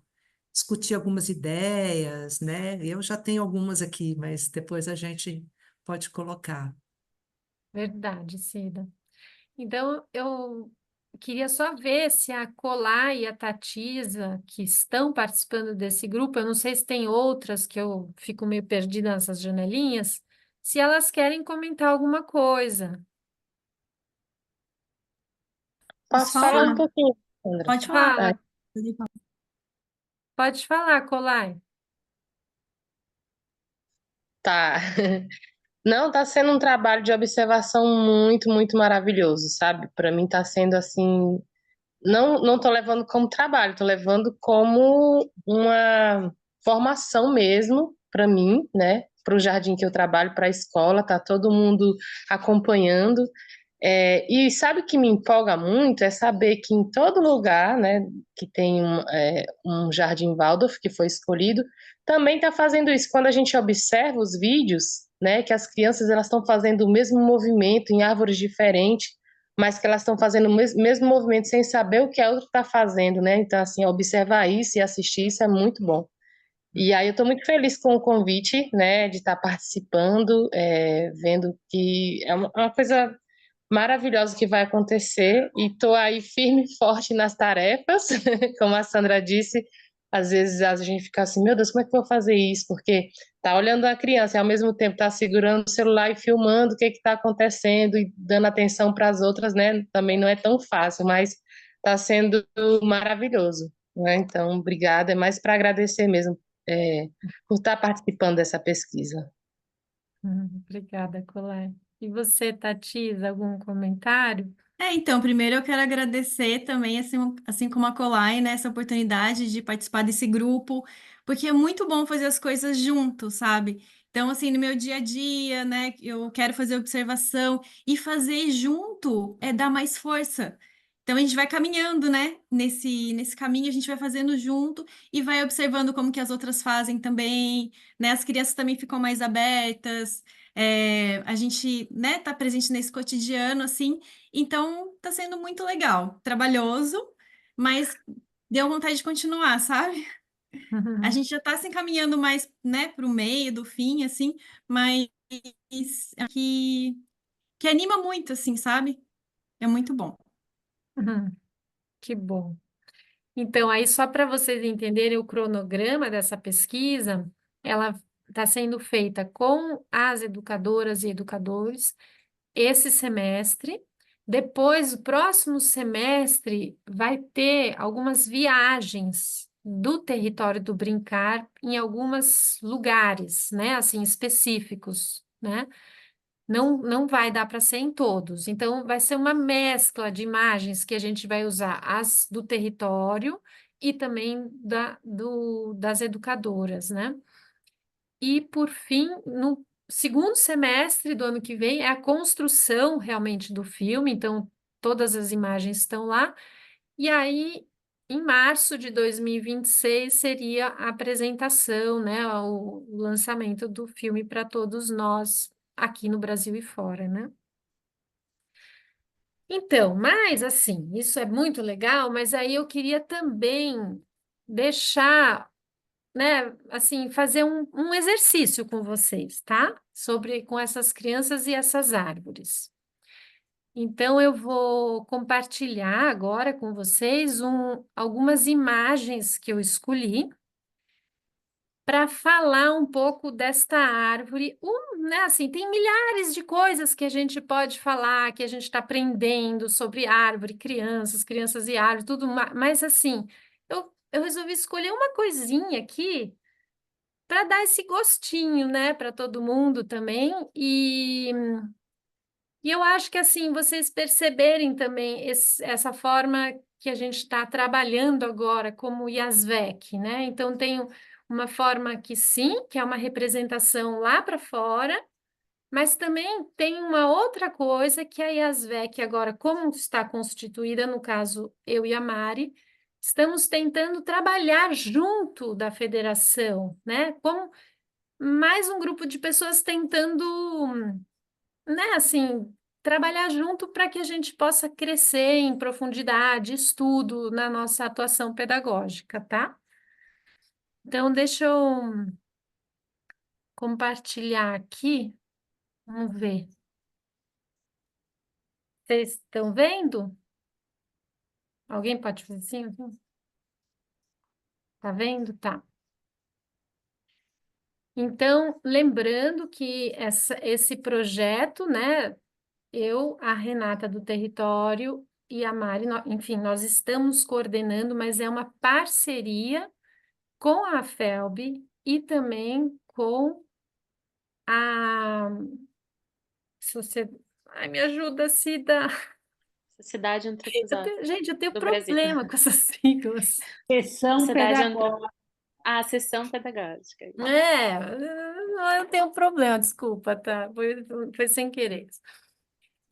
discutir algumas ideias, né? Eu já tenho algumas aqui, mas depois a gente pode colocar. verdade, Cida. Então, eu queria só ver se a Colá e a Tatisa, que estão participando desse grupo, eu não sei se tem outras que eu fico meio perdida nessas janelinhas, se elas querem comentar alguma coisa. Posso Posso falar um falar? pouquinho, Sandra? Pode falar. Ah, Fala, pode falar, Colai. tá. Não, tá sendo um trabalho de observação muito, muito maravilhoso, sabe? Para mim tá sendo assim, não tô levando como trabalho, tô levando como uma formação mesmo para mim, né? Para o jardim que eu trabalho, para a escola, tá todo mundo acompanhando. E sabe o que me empolga muito é saber que em todo lugar, né, que tem um jardim Waldorf que foi escolhido, também está fazendo isso. Quando a gente observa os vídeos, né, que as crianças elas estão fazendo o mesmo movimento em árvores diferentes, mas que elas estão fazendo o mesmo movimento sem saber o que a outra está fazendo, né? Então, assim, observar isso e assistir isso é muito bom. E aí eu estou muito feliz com o convite, né, de estar participando, vendo que é uma coisa maravilhosa que vai acontecer e estou aí firme e forte nas tarefas, como a Sandra disse, às vezes a gente fica assim, meu Deus, como é que eu vou fazer isso? Porque tá olhando a criança e ao mesmo tempo tá segurando o celular e filmando o que está acontecendo e dando atenção para as outras, né? Também não é tão fácil, mas está sendo maravilhoso, né? Então, obrigada, é mais para agradecer mesmo, por estar participando dessa pesquisa. Obrigada, Colé. E você, Tatiza, algum comentário? Então, primeiro eu quero agradecer também, assim como a Colai, né, essa oportunidade de participar desse grupo, porque é muito bom fazer as coisas juntos, sabe? Então, assim, no meu dia a dia, né, eu quero fazer observação e fazer junto dá mais força. Então, a gente vai caminhando, né, nesse caminho, a gente vai fazendo junto e vai observando como que as outras fazem também, né? As crianças também ficam mais abertas, a gente, né, tá presente nesse cotidiano, assim, então, tá sendo muito legal, trabalhoso, mas deu vontade de continuar, sabe? A gente já tá se encaminhando mais, né, para o meio do fim, assim, mas que, que anima muito, assim, sabe? É muito bom. Que bom. Então, aí só para vocês entenderem o cronograma dessa pesquisa, ela está sendo feita com as educadoras e educadores esse semestre. Depois, o próximo semestre, vai ter algumas viagens do território do Brincar em alguns lugares, né, assim, específicos, né? Não vai dar para ser em todos. Então, vai ser uma mescla de imagens que a gente vai usar as do território e também das educadoras, né? E, por fim, no segundo semestre do ano que vem, é a construção realmente do filme, então todas as imagens estão lá. E aí, em março de 2026, seria a apresentação, né, o lançamento do filme para todos nós aqui no Brasil e fora, né? Então, mas assim, isso é muito legal, mas aí eu queria também deixar, né, assim, fazer um exercício com vocês, tá? Com essas crianças e essas árvores. Então, eu vou compartilhar agora com vocês algumas imagens que eu escolhi para falar um pouco desta árvore. Né, assim, tem milhares de coisas que a gente pode falar, que a gente está aprendendo sobre árvore, crianças e árvore, tudo mais. Mas, assim, eu resolvi escolher uma coisinha aqui para dar esse gostinho, né, para todo mundo também. E eu acho que assim, vocês perceberem também essa forma que a gente está trabalhando agora como IASVEC, né? Então tem uma forma que sim, que é uma representação lá para fora, mas também tem uma outra coisa que a IASVEC agora, como está constituída, no caso eu e a Mari, estamos tentando trabalhar junto da federação, né? Como mais um grupo de pessoas tentando, né, assim, trabalhar junto para que a gente possa crescer em profundidade, estudo na nossa atuação pedagógica, tá? Então, deixa eu compartilhar aqui. Vamos ver. Vocês estão vendo? Alguém pode fazer assim? Tá vendo? Tá. Então, lembrando que esse projeto, né, eu, a Renata do Território e a Mari, enfim, nós estamos coordenando, mas é uma parceria com a FELB e também com a sociedade. Ai, me ajuda, Cida. Sociedade Antroposófica Gente, eu tenho do Brasil. problema com essas siglas. Sessão Sociedade pedagógica. A sessão pedagógica. Eu tenho problema, desculpa, tá? Foi sem querer.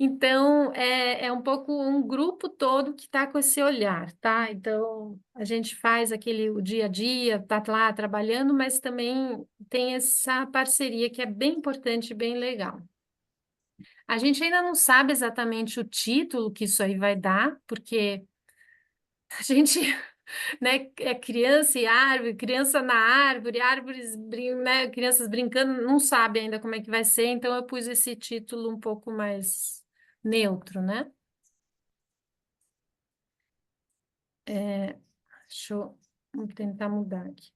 Então, é um pouco um grupo todo que está com esse olhar, tá? Então, a gente faz o dia a dia, tá lá trabalhando, mas também tem essa parceria que é bem importante e bem legal. A gente ainda não sabe exatamente o título que isso aí vai dar, porque a gente, né, é criança e árvore, criança na árvore, né, crianças brincando, não sabe ainda como é que vai ser, então eu pus esse título um pouco mais neutro, né? Deixa eu Vamos tentar mudar aqui.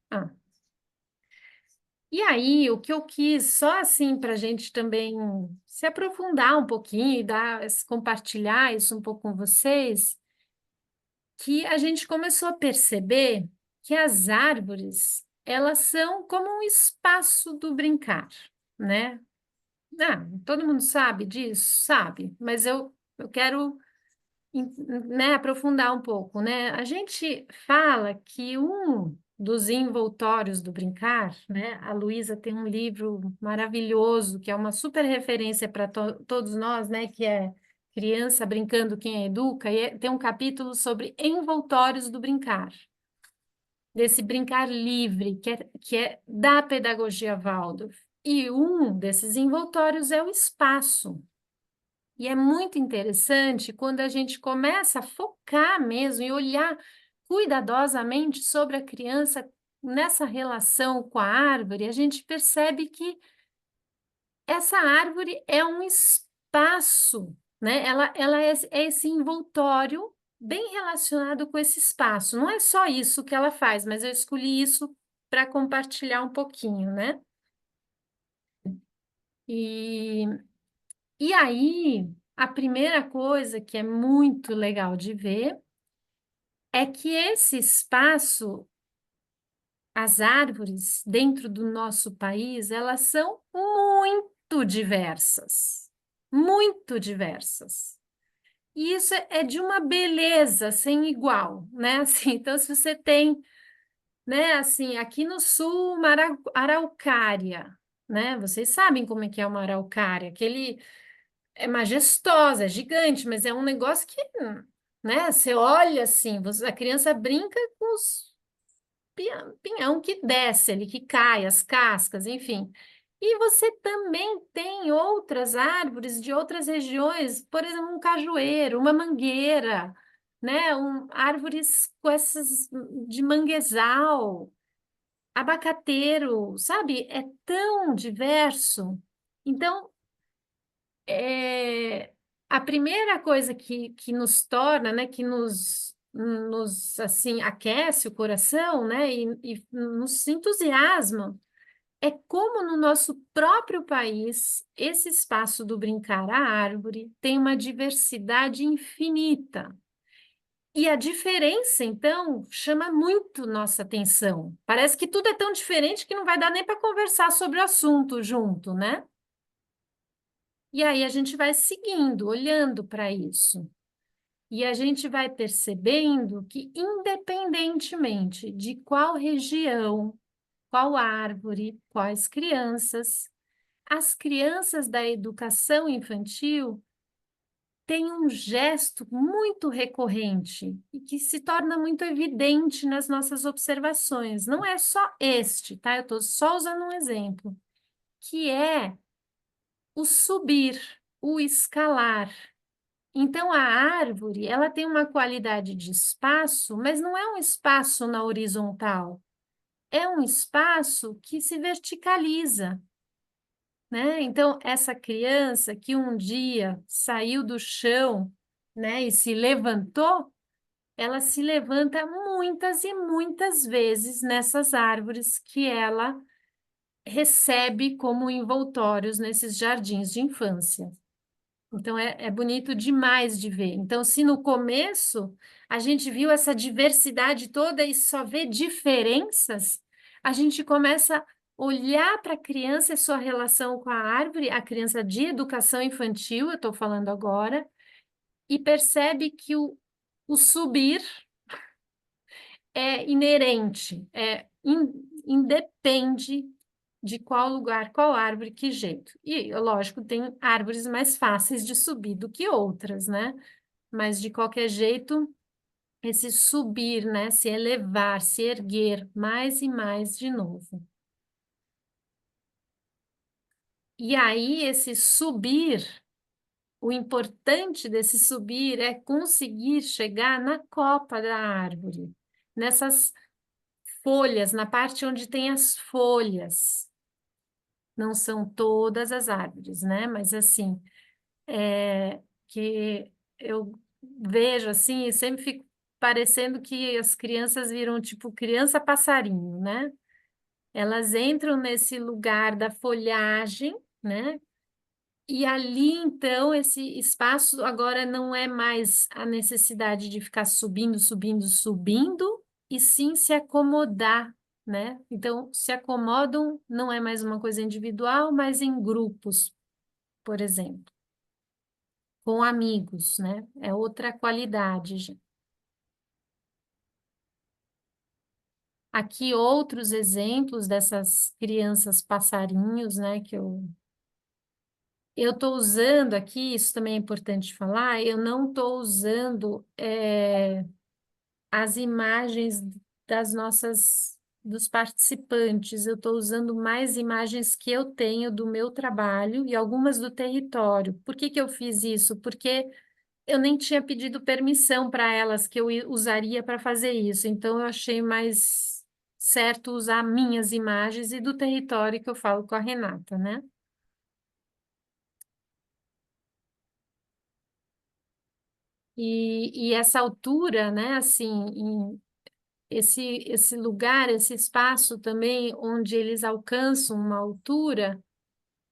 E aí, o que eu quis, só assim, para a gente também se aprofundar um pouquinho e compartilhar isso um pouco com vocês, que a gente começou a perceber que as árvores, elas são como um espaço do brincar, né? Todo mundo sabe disso? Sabe, mas eu quero, né, aprofundar um pouco, né? A gente fala que um dos envoltórios do brincar, né? A Luísa tem um livro maravilhoso, que é uma super referência para todos nós, né? Que é Criança Brincando Quem Educa, e tem um capítulo sobre envoltórios do brincar, desse brincar livre, que é da pedagogia Waldorf. E um desses envoltórios é o espaço. E é muito interessante quando a gente começa a focar mesmo e olhar cuidadosamente sobre a criança nessa relação com a árvore, a gente percebe que essa árvore é um espaço, né? Ela é esse envoltório bem relacionado com esse espaço. Não é só isso que ela faz, mas eu escolhi isso para compartilhar um pouquinho, né? E E aí, a primeira coisa que é muito legal de ver é que esse espaço, as árvores dentro do nosso país, elas são muito diversas, muito diversas. E isso é de uma beleza sem igual, né? Assim, então, se você tem, né, assim, aqui no sul, uma araucária, né? Vocês sabem como é que é uma araucária, aquele é majestosa, é gigante, mas é um negócio que, né, você olha assim, a criança brinca com os pinhão que desce ali, que cai, as cascas, enfim. E você também tem outras árvores de outras regiões, por exemplo, um cajueiro, uma mangueira, né, árvores com essas de manguezal, abacateiro, sabe? É tão diverso. Então, a primeira coisa que nos torna, né, que nos assim, aquece o coração, né, e nos entusiasma, é como no nosso próprio país, esse espaço do brincar à árvore tem uma diversidade infinita. E a diferença, então, chama muito nossa atenção. Parece que tudo é tão diferente que não vai dar nem para conversar sobre o assunto junto, né? E aí a gente vai seguindo, olhando para isso. E a gente vai percebendo que, independentemente de qual região, qual árvore, quais crianças, as crianças da educação infantil têm um gesto muito recorrente e que se torna muito evidente nas nossas observações. Não é só este, tá? Eu estou só usando um exemplo, que é o subir, o escalar. Então, a árvore, ela tem uma qualidade de espaço, mas não é um espaço na horizontal, é um espaço que se verticaliza, né? Então, essa criança que um dia saiu do chão, né, e se levantou, ela se levanta muitas e muitas vezes nessas árvores que ela recebe como envoltórios nesses jardins de infância. Então, é bonito demais de ver. Então, se no começo a gente viu essa diversidade toda e só vê diferenças, a gente começa a olhar para a criança e sua relação com a árvore, a criança de educação infantil, eu estou falando agora, e percebe que o subir é inerente, independe de qual lugar, qual árvore, que jeito. E, lógico, tem árvores mais fáceis de subir do que outras, né? Mas, de qualquer jeito, esse subir, né? Se elevar, se erguer mais e mais de novo. E aí, esse subir, o importante desse subir é conseguir chegar na copa da árvore, nessas folhas, na parte onde tem as folhas. Não são todas as árvores, né? Mas assim, que eu vejo assim e sempre fico parecendo que as crianças viram tipo criança passarinho, né? Elas entram nesse lugar da folhagem, né? E ali, então, esse espaço agora não é mais a necessidade de ficar subindo, subindo, subindo, e sim se acomodar, né? Então, se acomodam, não é mais uma coisa individual, mas em grupos, por exemplo, com amigos, né? É outra qualidade, gente. Aqui outros exemplos dessas crianças passarinhos, né, que eu estou usando aqui, isso também é importante falar, eu não estou usando as imagens dos participantes, eu estou usando mais imagens que eu tenho do meu trabalho e algumas do território. Por que que eu fiz isso? Porque eu nem tinha pedido permissão para elas que eu usaria para fazer isso, então eu achei mais certo usar minhas imagens e do território que eu falo com a Renata, né? E essa altura, né, assim, esse lugar, esse espaço também onde eles alcançam uma altura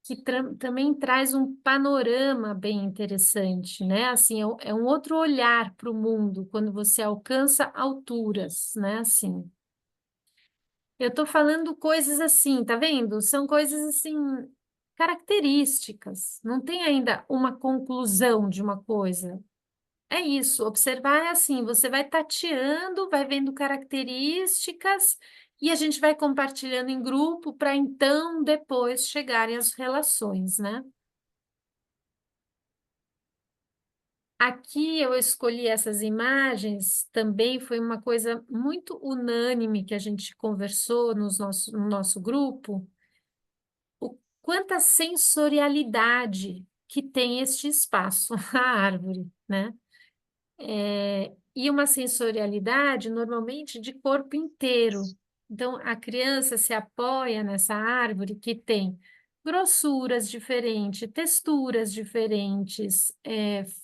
que também traz um panorama bem interessante, né? Assim, é um outro olhar para o mundo quando você alcança alturas, né? Assim, eu estou falando coisas assim, tá vendo? São coisas assim, características. Não tem ainda uma conclusão de uma coisa. É isso, observar é assim, você vai tateando, vai vendo características e a gente vai compartilhando em grupo para então depois chegarem as relações, né? Aqui eu escolhi essas imagens, também foi uma coisa muito unânime que a gente conversou no nosso grupo, o quanta sensorialidade que tem este espaço, a árvore, né? E uma sensorialidade normalmente de corpo inteiro. Então, a criança se apoia nessa árvore que tem grossuras diferentes, texturas diferentes,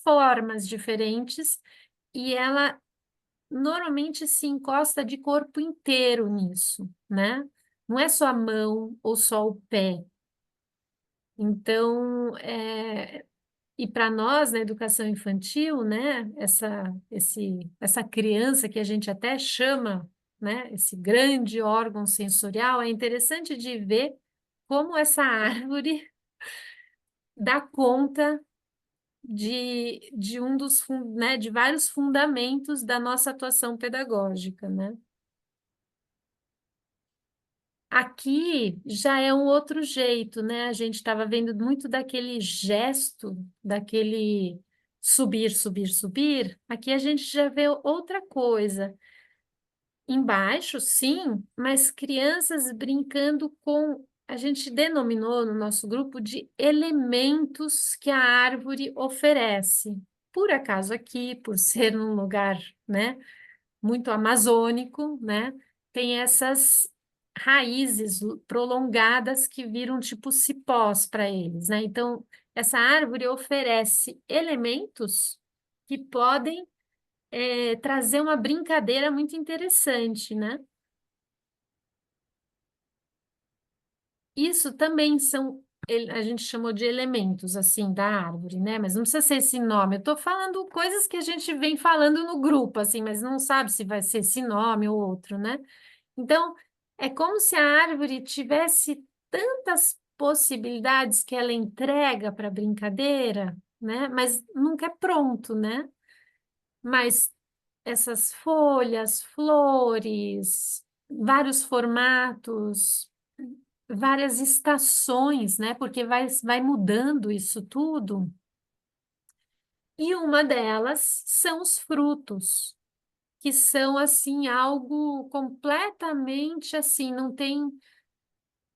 formas diferentes, e ela normalmente se encosta de corpo inteiro nisso, né? Não é só a mão ou só o pé. Então, e para nós, na educação infantil, né, essa criança que a gente até chama, né, esse grande órgão sensorial, é interessante de ver como essa árvore dá conta de um dos, né, de vários fundamentos da nossa atuação pedagógica, né? Aqui já é um outro jeito, né? A gente estava vendo muito daquele gesto, daquele subir, subir, subir. Aqui a gente já vê outra coisa. Embaixo, sim, mas crianças brincando com, a gente denominou no nosso grupo de elementos que a árvore oferece. Por acaso aqui, por ser num lugar, né, muito amazônico, né? Tem essas raízes prolongadas que viram tipo cipós para eles, né? Então, essa árvore oferece elementos que podem trazer uma brincadeira muito interessante, né? Isso também são, a gente chamou de elementos, assim, da árvore, né? Mas não precisa ser esse nome. Eu estou falando coisas que a gente vem falando no grupo, assim, mas não sabe se vai ser esse nome ou outro, né? Então, é como se a árvore tivesse tantas possibilidades que ela entrega para a brincadeira, né? Mas nunca é pronto, né? Mas essas folhas, flores, vários formatos, várias estações, né? Porque vai mudando isso tudo. E uma delas são os frutos, que são assim algo completamente assim, não tem.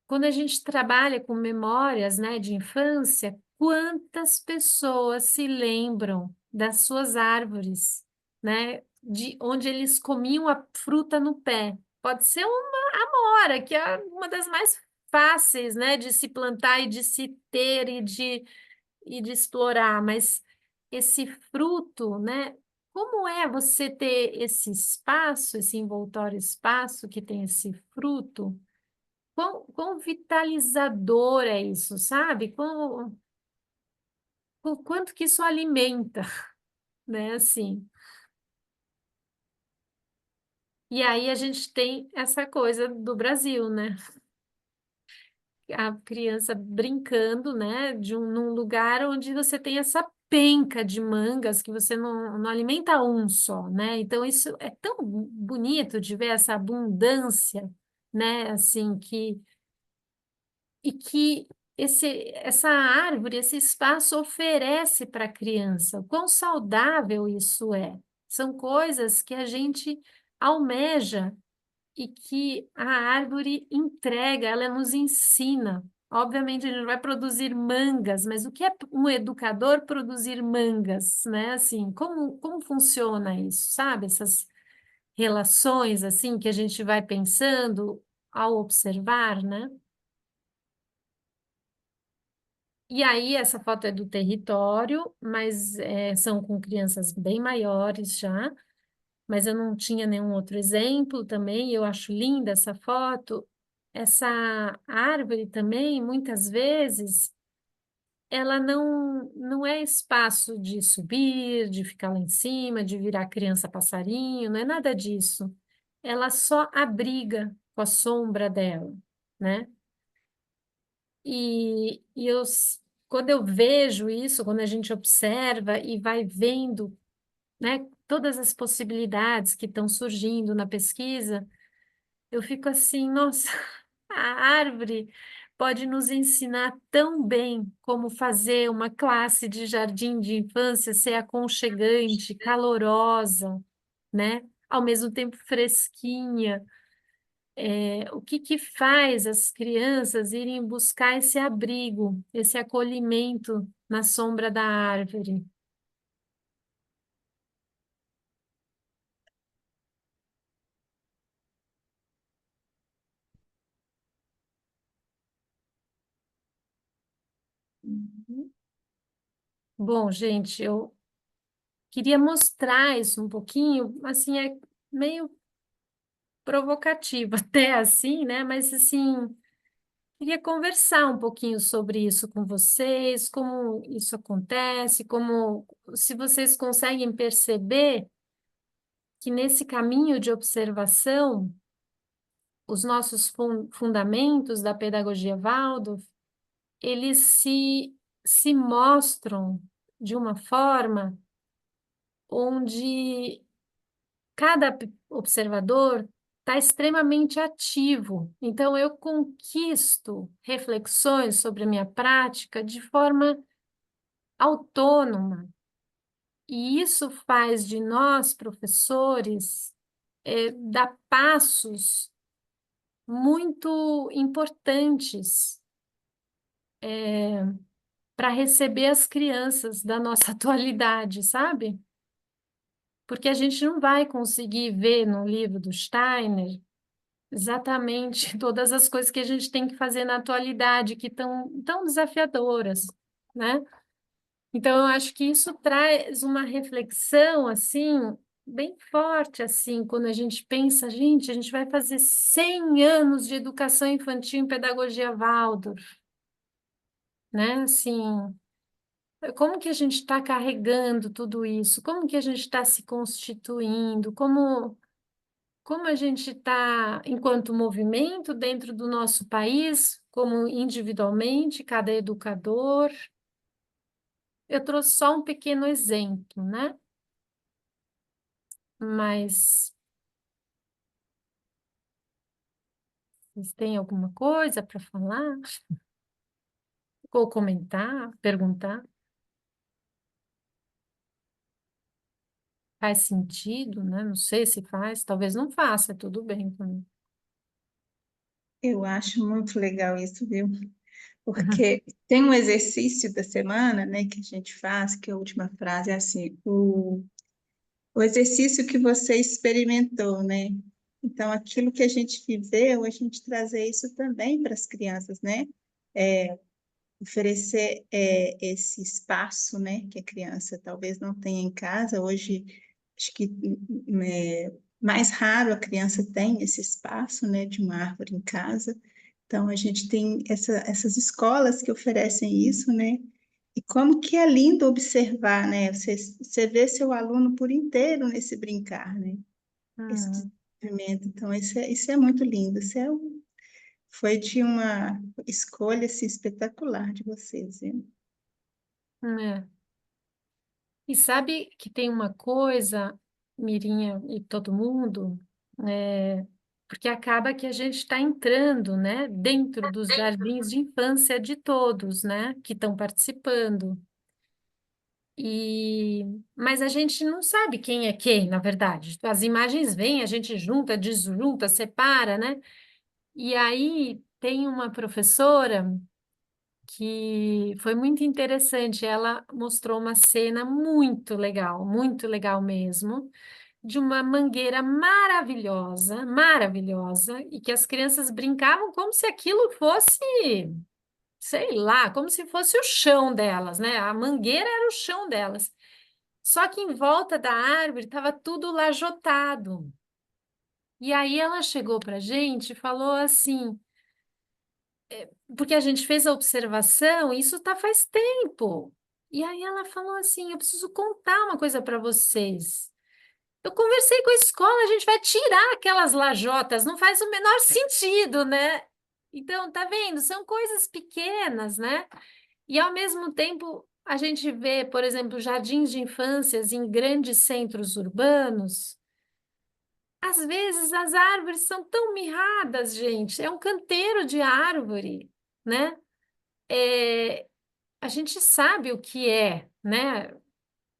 Quando a gente trabalha com memórias, né, de infância, quantas pessoas se lembram das suas árvores, né, de onde eles comiam a fruta no pé? Pode ser uma amora, que é uma das mais fáceis, né, de se plantar e de se ter e de explorar, mas esse fruto, né, como é você ter esse espaço, esse envoltório espaço que tem esse fruto? Quão vitalizador é isso, sabe? Quanto que isso alimenta, né? Assim. E aí a gente tem essa coisa do Brasil, né? A criança brincando, né? Num lugar onde você tem essa penca de mangas que você não alimenta um só, né? Então isso é tão bonito de ver essa abundância, né? Assim, que essa árvore, esse espaço oferece para a criança. O quão saudável isso é. São coisas que a gente almeja e que a árvore entrega, ela nos ensina. Obviamente, a gente não vai produzir mangas, mas o que é um educador produzir mangas, né? Assim, como funciona isso, sabe? Essas relações, assim, que a gente vai pensando ao observar, né? E aí, essa foto é do território, mas são com crianças bem maiores já, mas eu não tinha nenhum outro exemplo também, eu acho linda essa foto. Essa árvore também, muitas vezes, ela não é espaço de subir, de ficar lá em cima, de virar criança passarinho, não é nada disso. Ela só abriga com a sombra dela, né? Quando eu vejo isso, quando a gente observa e vai vendo, né, todas as possibilidades que estão surgindo na pesquisa, eu fico assim, nossa, a árvore pode nos ensinar tão bem como fazer uma classe de jardim de infância ser aconchegante, calorosa, né? Ao mesmo tempo fresquinha. O que faz as crianças irem buscar esse abrigo, esse acolhimento na sombra da árvore? Bom, gente, eu queria mostrar isso um pouquinho, assim, é meio provocativo até assim, né? Mas assim, queria conversar um pouquinho sobre isso com vocês, como isso acontece, como se vocês conseguem perceber que nesse caminho de observação, os nossos fundamentos da pedagogia Waldorf, eles se mostram de uma forma onde cada observador está extremamente ativo. Então, eu conquisto reflexões sobre a minha prática de forma autônoma. E isso faz de nós, professores, dar passos muito importantes para receber as crianças da nossa atualidade, sabe? Porque a gente não vai conseguir ver no livro do Steiner exatamente todas as coisas que a gente tem que fazer na atualidade, que estão tão desafiadoras, né? Então, eu acho que isso traz uma reflexão, assim, bem forte, assim, quando a gente pensa, gente, a gente vai fazer 100 anos de educação infantil em pedagogia Waldorf, né? Assim, como que a gente está carregando tudo isso? Como que a gente está se constituindo? Como a gente está, enquanto movimento, dentro do nosso país, como individualmente, cada educador. Eu trouxe só um pequeno exemplo, né? Mas vocês têm alguma coisa para falar? Ou comentar, perguntar? Faz sentido, né? Não sei se faz, talvez não faça, tudo bem também. Eu acho muito legal isso, viu? Porque tem um exercício da semana, né, que a gente faz, que a última frase é assim, o exercício que você experimentou, né? Então, aquilo que a gente viveu, a gente trazer isso também para as crianças, né? Oferecer esse espaço, né, que a criança talvez não tenha em casa. Hoje, Acho que mais raro a criança tem esse espaço, né, de uma árvore em casa. Então, a gente tem essas escolas que oferecem isso, né? E como que é lindo observar, né? Você vê seu aluno por inteiro nesse brincar, né? Esse Hum, desenvolvimento. Então, isso é muito lindo. Foi de uma escolha assim, espetacular de vocês, viu? é. E sabe que tem uma coisa, Mirinha e todo mundo, porque acaba que a gente está entrando, né, dentro dos jardins de infância de todos, né, que estão participando. Mas a gente não sabe quem é quem, na verdade. As imagens vêm, a gente junta, desjunta, separa, né? E aí tem uma professora que foi muito interessante. Ela mostrou uma cena muito legal mesmo, de uma mangueira maravilhosa, maravilhosa, e que as crianças brincavam como se aquilo fosse, sei lá, como se fosse o chão delas, né? A mangueira era o chão delas. Só que em volta da árvore estava tudo lajotado. E aí ela chegou para a gente e falou assim, porque a gente fez a observação, isso tá faz tempo. E aí ela falou assim, eu preciso contar uma coisa para vocês. Eu conversei com a escola, a gente vai tirar aquelas lajotas, não faz o menor sentido, né? Então, tá vendo? São coisas pequenas, né? E ao mesmo tempo, a gente vê, por exemplo, jardins de infâncias em grandes centros urbanos. Às vezes as árvores são tão mirradas, gente. É um canteiro de árvore, né? É, a gente sabe o que é, né?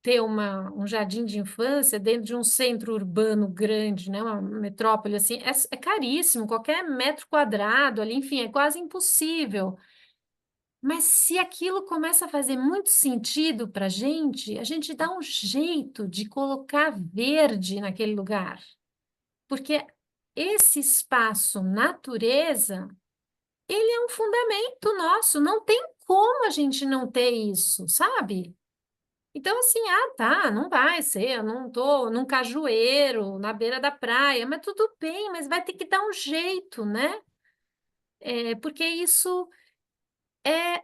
Ter um jardim de infância dentro de um centro urbano grande, né? Uma metrópole assim, é caríssimo, qualquer metro quadrado ali, enfim, é quase impossível. Mas se aquilo começa a fazer muito sentido para a gente dá um jeito de colocar verde naquele lugar. Porque esse espaço natureza, ele é um fundamento nosso, não tem como a gente não ter isso, sabe? Então, assim, tá, não vai ser, eu não tô num cajueiro, na beira da praia, mas tudo bem, mas vai ter que dar um jeito, né? Porque isso é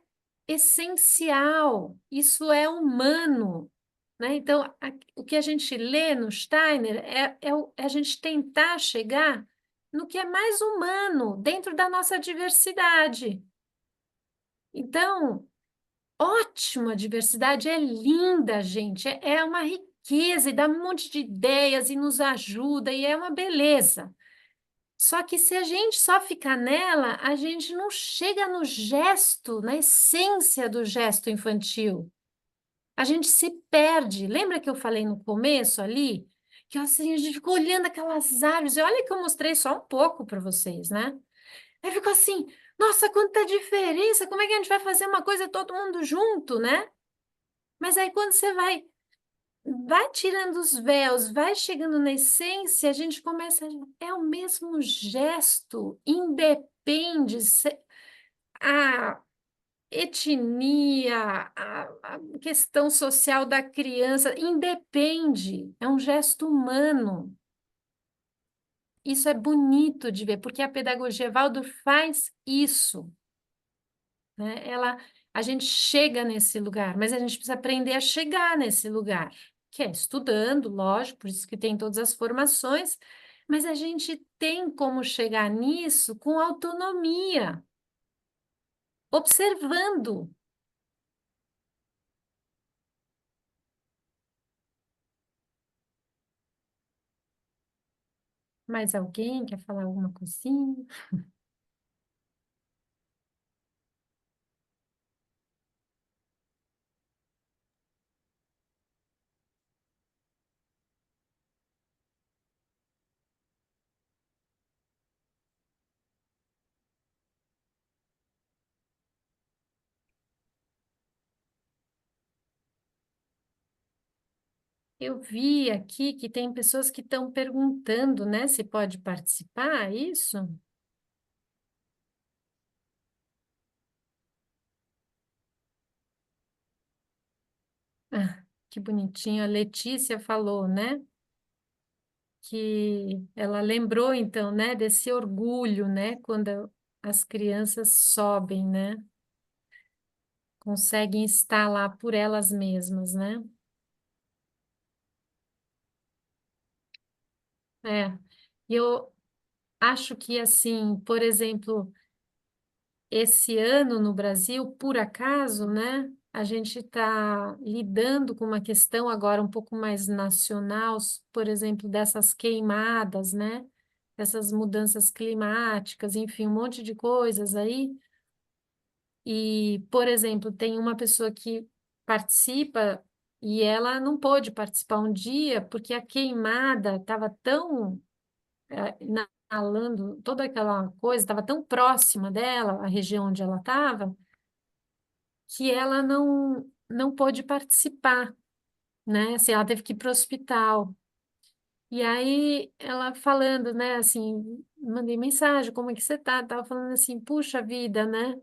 essencial, isso é humano, né? Então, o que a gente lê no Steiner é a gente tentar chegar no que é mais humano dentro da nossa diversidade. Então, ótimo, a diversidade é linda, gente, é uma riqueza e dá um monte de ideias e nos ajuda e é uma beleza. Só que se a gente só ficar nela, a gente não chega no gesto, na essência do gesto infantil. A gente se perde. Lembra que eu falei no começo ali? Que assim, a gente ficou olhando aquelas árvores. E olha que eu mostrei só um pouco para vocês, né? Aí ficou assim, nossa, quanta diferença! Como é que a gente vai fazer uma coisa todo mundo junto, né? Mas aí quando você vai tirando os véus, vai chegando na essência, a gente começa, é o mesmo gesto, independe a etnia, a questão social da criança, independe, é um gesto humano. Isso é bonito de ver, porque a pedagogia Waldorf faz isso, né? A gente chega nesse lugar, mas a gente precisa aprender a chegar nesse lugar, que é estudando, lógico, por isso que tem todas as formações, mas a gente tem como chegar nisso com autonomia, observando. Mais alguém quer falar alguma coisinha? Eu vi aqui que tem pessoas que estão perguntando, né, se pode participar, é isso? Ah, que bonitinho, a Letícia falou, né? que ela lembrou, então, né, desse orgulho, né, quando as crianças sobem, né, conseguem estar lá por elas mesmas, né? É, e eu acho que, assim, por exemplo, esse ano no Brasil, por acaso, né, a gente está lidando com uma questão agora um pouco mais nacional, por exemplo, dessas queimadas, né, essas mudanças climáticas, enfim, um monte de coisas aí. E, por exemplo, tem uma pessoa que participa e ela não pôde participar um dia porque a queimada estava tão inalando toda aquela coisa, estava tão próxima dela, a região onde ela estava, que ela não pôde participar, né? Assim, ela teve que ir para o hospital. E aí ela falando, né, assim, mandei mensagem, como é que você tá? Tava falando assim, puxa vida, né?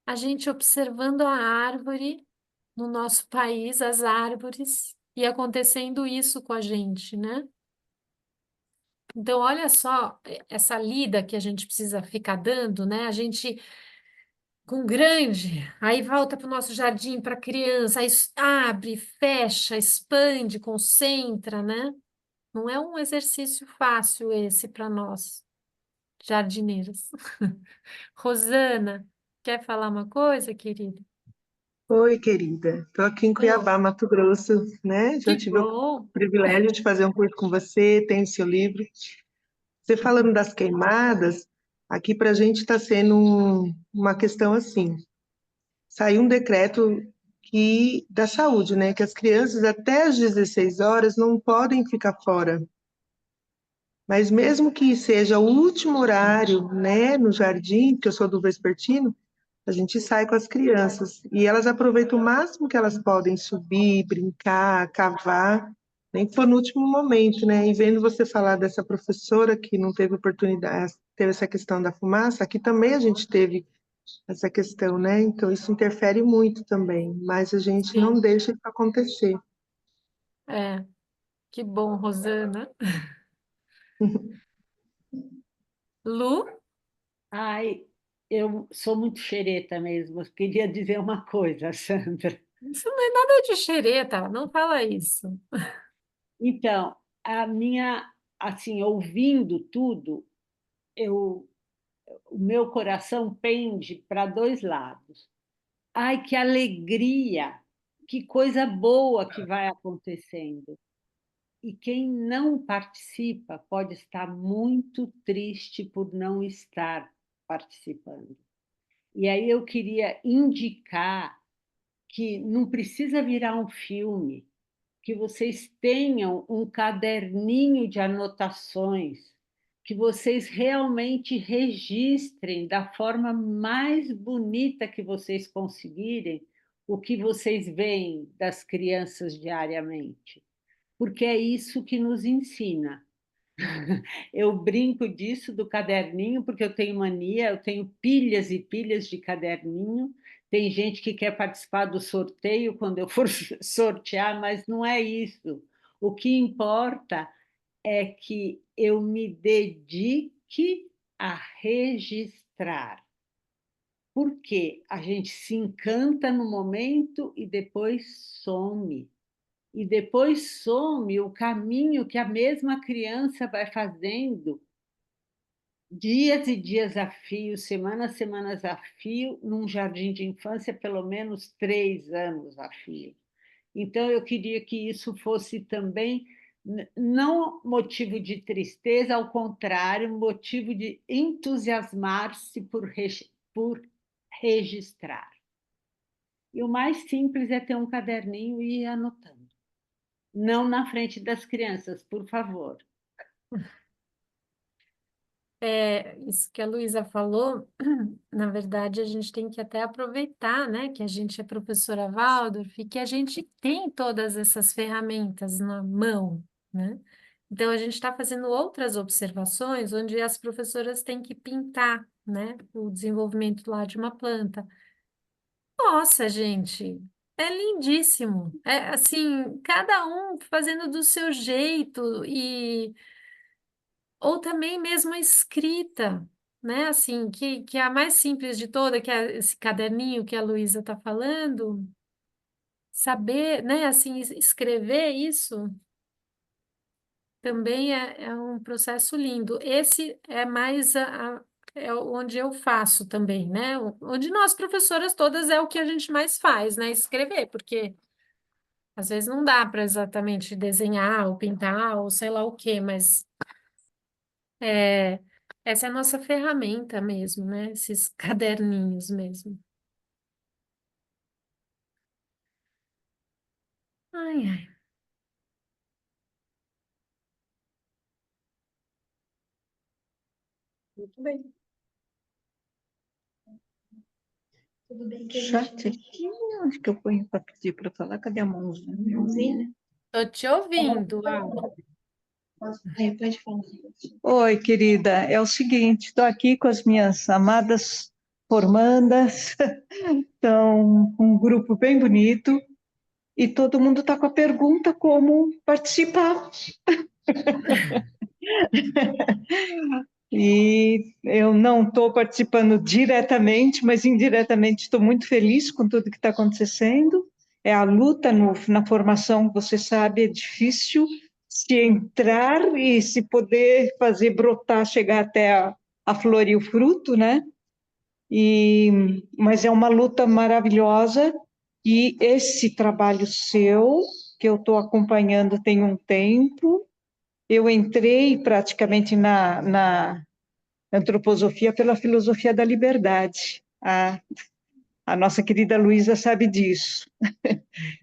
A gente observando a árvore no nosso país, as árvores, e acontecendo isso com a gente, né? Então, olha só essa lida que a gente precisa ficar dando, né? A gente com grande, aí volta para o nosso jardim para criança, aí abre, fecha, expande, concentra, né? Não é um exercício fácil esse para nós, jardineiras. Rosana, quer falar uma coisa, querida? Oi, querida. Estou aqui em Oh, Cuiabá, Mato Grosso, né? Já que tive o bom! privilégio de fazer um curso com você, tenho seu livro. Você falando das queimadas, aqui para a gente está sendo uma questão assim. Saiu um decreto da saúde, né? Que as crianças até às 16 horas não podem ficar fora. Mas mesmo que seja o último horário, né, no jardim, porque eu sou do Vespertino, a gente sai com as crianças e elas aproveitam o máximo que elas podem subir, brincar, cavar, nem que for no último momento, né? E vendo você falar dessa professora que não teve oportunidade, teve essa questão da fumaça, aqui também a gente teve essa questão, né? Então isso interfere muito também, mas a gente não Sim, deixa isso acontecer. é, que bom, Rosana. Lu? Ai, eu sou muito xereta mesmo. Eu queria dizer uma coisa, Sandra. Isso não é nada de xereta, não fala isso. Então, a minha, assim, ouvindo tudo, eu, o meu coração pende para dois lados. Ai, que alegria, que coisa boa que vai acontecendo. E quem não participa pode estar muito triste por não estar participando. E aí eu queria indicar que não precisa virar um filme, que vocês tenham um caderninho de anotações, que vocês realmente registrem da forma mais bonita que vocês conseguirem o que vocês veem das crianças diariamente, porque é isso que nos ensina. Eu brinco disso do caderninho, porque eu tenho mania, eu tenho pilhas e pilhas de caderninho. Tem gente que quer participar do sorteio quando eu for sortear, mas não é isso. O que importa é que eu me dedique a registrar, porque a gente se encanta no momento e depois some. E depois some o caminho que a mesma criança vai fazendo dias e dias a fio, semanas, semanas a fio, num jardim de infância, pelo menos 3 anos a fio. Então, eu queria que isso fosse também, não motivo de tristeza, ao contrário, motivo de entusiasmar-se por registrar. E o mais simples é ter um caderninho e ir anotando. Não na frente das crianças, por favor. É, isso que a Luísa falou, na verdade, a gente tem que até aproveitar, né, que a gente é professora Waldorf e que a gente tem todas essas ferramentas na mão, né? Então, a gente está fazendo outras observações onde as professoras têm que pintar, né, o desenvolvimento lá de uma planta. Nossa, gente, é lindíssimo. É assim, cada um fazendo do seu jeito e ou também mesmo a escrita, né? Assim, que é a mais simples de toda, que é esse caderninho que a Luísa está falando, saber, né? Assim, escrever isso também é um processo lindo. Esse é mais é onde eu faço também, né? Onde nós, professoras todas, é o que a gente mais faz, né? Escrever, porque às vezes não dá para exatamente desenhar ou pintar ou sei lá o quê, mas é, essa é a nossa ferramenta mesmo, né? Esses caderninhos mesmo. Ai, ai. Muito bem. Tudo bem, querido? Chat aqui, acho que eu ponho para pedir para falar. Cadê a mãozinha? Mãozinha? Tô te ouvindo, Laura. Pode falar. Oi, querida. É o seguinte, estou aqui com as minhas amadas formandas. Então, um grupo bem bonito. E todo mundo está com a pergunta como participar. E eu não estou participando diretamente, mas indiretamente estou muito feliz com tudo que está acontecendo. É a luta na formação, você sabe, é difícil se entrar e se poder fazer brotar, chegar até a flor e o fruto, né? Mas é uma luta maravilhosa e esse trabalho seu, que eu estou acompanhando tem um tempo, eu entrei praticamente na antroposofia pela filosofia da liberdade. A nossa querida Luísa sabe disso.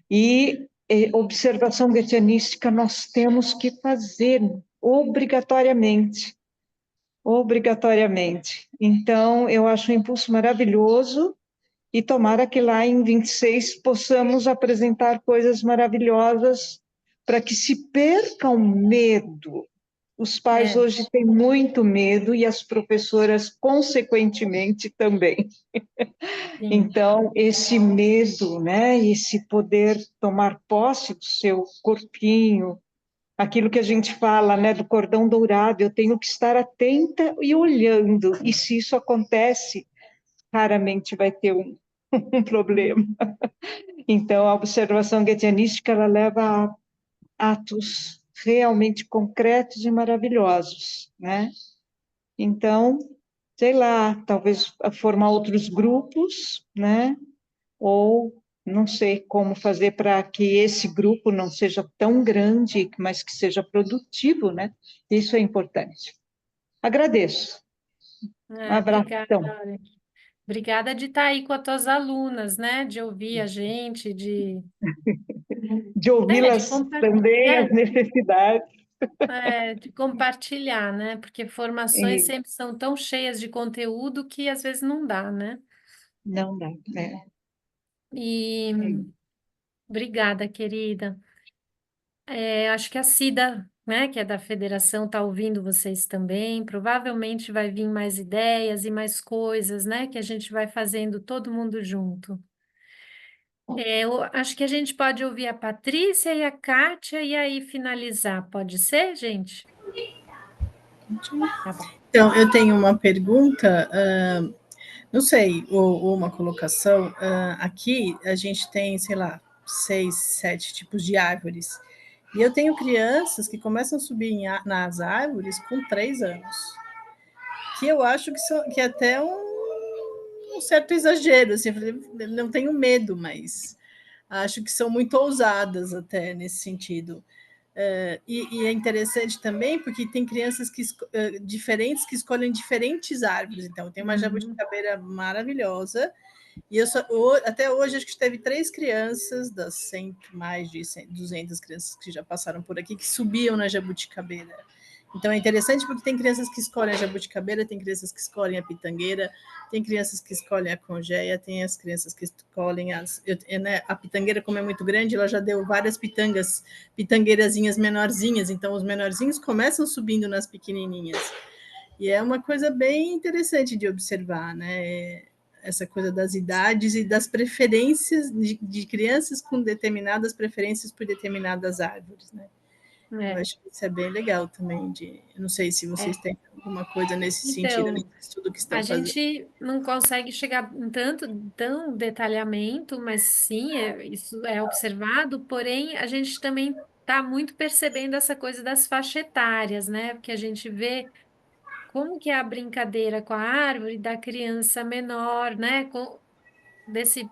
E observação goetianística nós temos que fazer obrigatoriamente. Obrigatoriamente. Então, eu acho um impulso maravilhoso e tomara que lá em 26 possamos apresentar coisas maravilhosas para que se perca o medo. Os pais hoje têm muito medo e as professoras, consequentemente, também. Então, esse medo, né, esse poder tomar posse do seu corpinho, aquilo que a gente fala, né, do cordão dourado, eu tenho que estar atenta e olhando, e se isso acontece, raramente vai ter um problema. Então, a observação goetianística, ela leva a atos realmente concretos e maravilhosos, né? Então, sei lá, talvez formar outros grupos, né? Ou não sei como fazer para que esse grupo não seja tão grande, mas que seja produtivo, né? Isso é importante. Agradeço. Um Obrigada, abração. Laura. Obrigada de estar aí com as tuas alunas, né? De ouvir a gente, De ouvi-las também, as necessidades. de compartilhar, né? Porque formações sempre são tão cheias de conteúdo que às vezes não dá, né? Não dá, né? E obrigada, querida. Acho que a Cida, né, que é da federação, está ouvindo vocês também. Provavelmente vai vir mais ideias e mais coisas, né, que a gente vai fazendo todo mundo junto. Eu acho que a gente pode ouvir a Patrícia e a Kátia e aí finalizar. Pode ser, gente? Tá bom. Então, eu tenho uma pergunta, não sei, ou uma colocação. Aqui a gente tem, sei lá, 6, 7 tipos de árvores. E eu tenho crianças que começam a subir nas árvores com 3 anos. Que eu acho que é até um certo exagero. Assim, não tenho medo, mas acho que são muito ousadas até nesse sentido. E é interessante também porque tem crianças diferentes que escolhem diferentes árvores. Então, tem uma jabuticabeira maravilhosa. E até hoje, acho que teve 3 crianças das mais de 200 crianças que já passaram por aqui que subiam na jabuticabeira. Então, é interessante porque tem crianças que escolhem a jabuticabeira, tem crianças que escolhem a pitangueira, tem crianças que escolhem a congeia, tem as crianças que escolhem a pitangueira, como é muito grande, ela já deu várias pitangueirazinhas menorzinhas, então os menorzinhos começam subindo nas pequenininhas. E é uma coisa bem interessante de observar, né? Essa coisa das idades e das preferências de crianças com determinadas preferências por determinadas árvores, né? Eu acho que isso é bem legal também. Eu não sei se vocês têm alguma coisa nesse sentido, Então, nesse estudo que a estão fazendo. gente não consegue chegar em tão detalhamento, mas sim, isso é observado, porém a gente também está muito percebendo essa coisa das faixas etárias, né? Porque a gente vê como que é a brincadeira com a árvore da criança menor, né?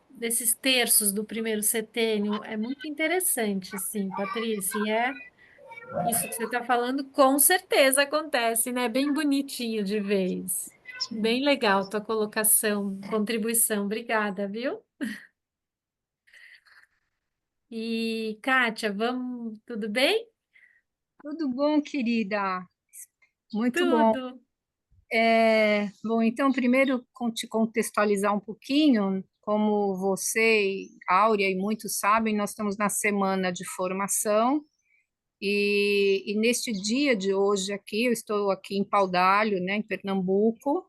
Desses terços do primeiro setênio. É muito interessante, sim, Patrícia, e isso que você está falando, com certeza acontece, né? Bem bonitinho de vez. Bem legal tua colocação, contribuição. Obrigada, viu? E, Kátia, tudo bem? Tudo bom, querida? Muito bom. Tudo. Bom, então, primeiro, te contextualizar um pouquinho, como você, Áurea e muitos sabem, nós estamos na semana de formação e neste dia de hoje aqui, eu estou aqui em Paudalho, né, em Pernambuco,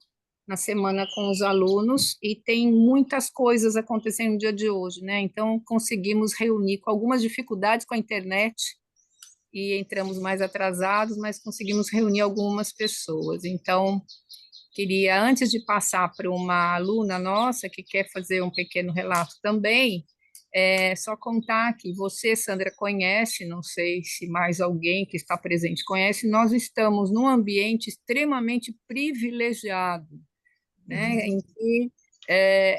na semana com os alunos, e tem muitas coisas acontecendo no dia de hoje, né? Então, conseguimos reunir com algumas dificuldades com a internet, e entramos mais atrasados, mas conseguimos reunir algumas pessoas. Então, queria, antes de passar para uma aluna nossa que quer fazer um pequeno relato também, só contar que você, Sandra, conhece, não sei se mais alguém que está presente conhece, nós estamos num ambiente extremamente privilegiado, né, em que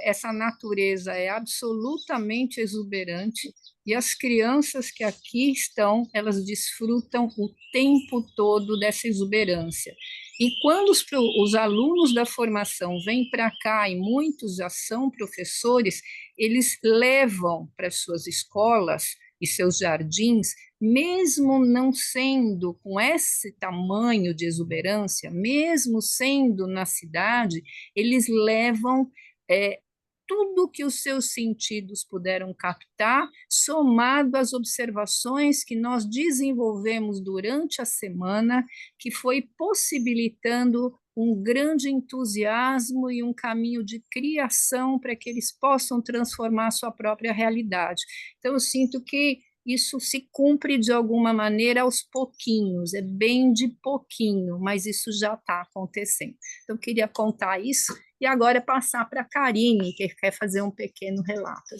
essa natureza é absolutamente exuberante e as crianças que aqui estão, elas desfrutam o tempo todo dessa exuberância. E quando os alunos da formação vêm para cá, e muitos já são professores, eles levam para suas escolas e seus jardins, mesmo não sendo com esse tamanho de exuberância, mesmo sendo na cidade, eles levam tudo que os seus sentidos puderam captar, somado às observações que nós desenvolvemos durante a semana, que foi possibilitando um grande entusiasmo e um caminho de criação para que eles possam transformar a sua própria realidade. Então, eu sinto que isso se cumpre de alguma maneira aos pouquinhos, é bem de pouquinho, mas isso já está acontecendo. Então, eu queria contar isso e agora passar para a Karine, que quer fazer um pequeno relato.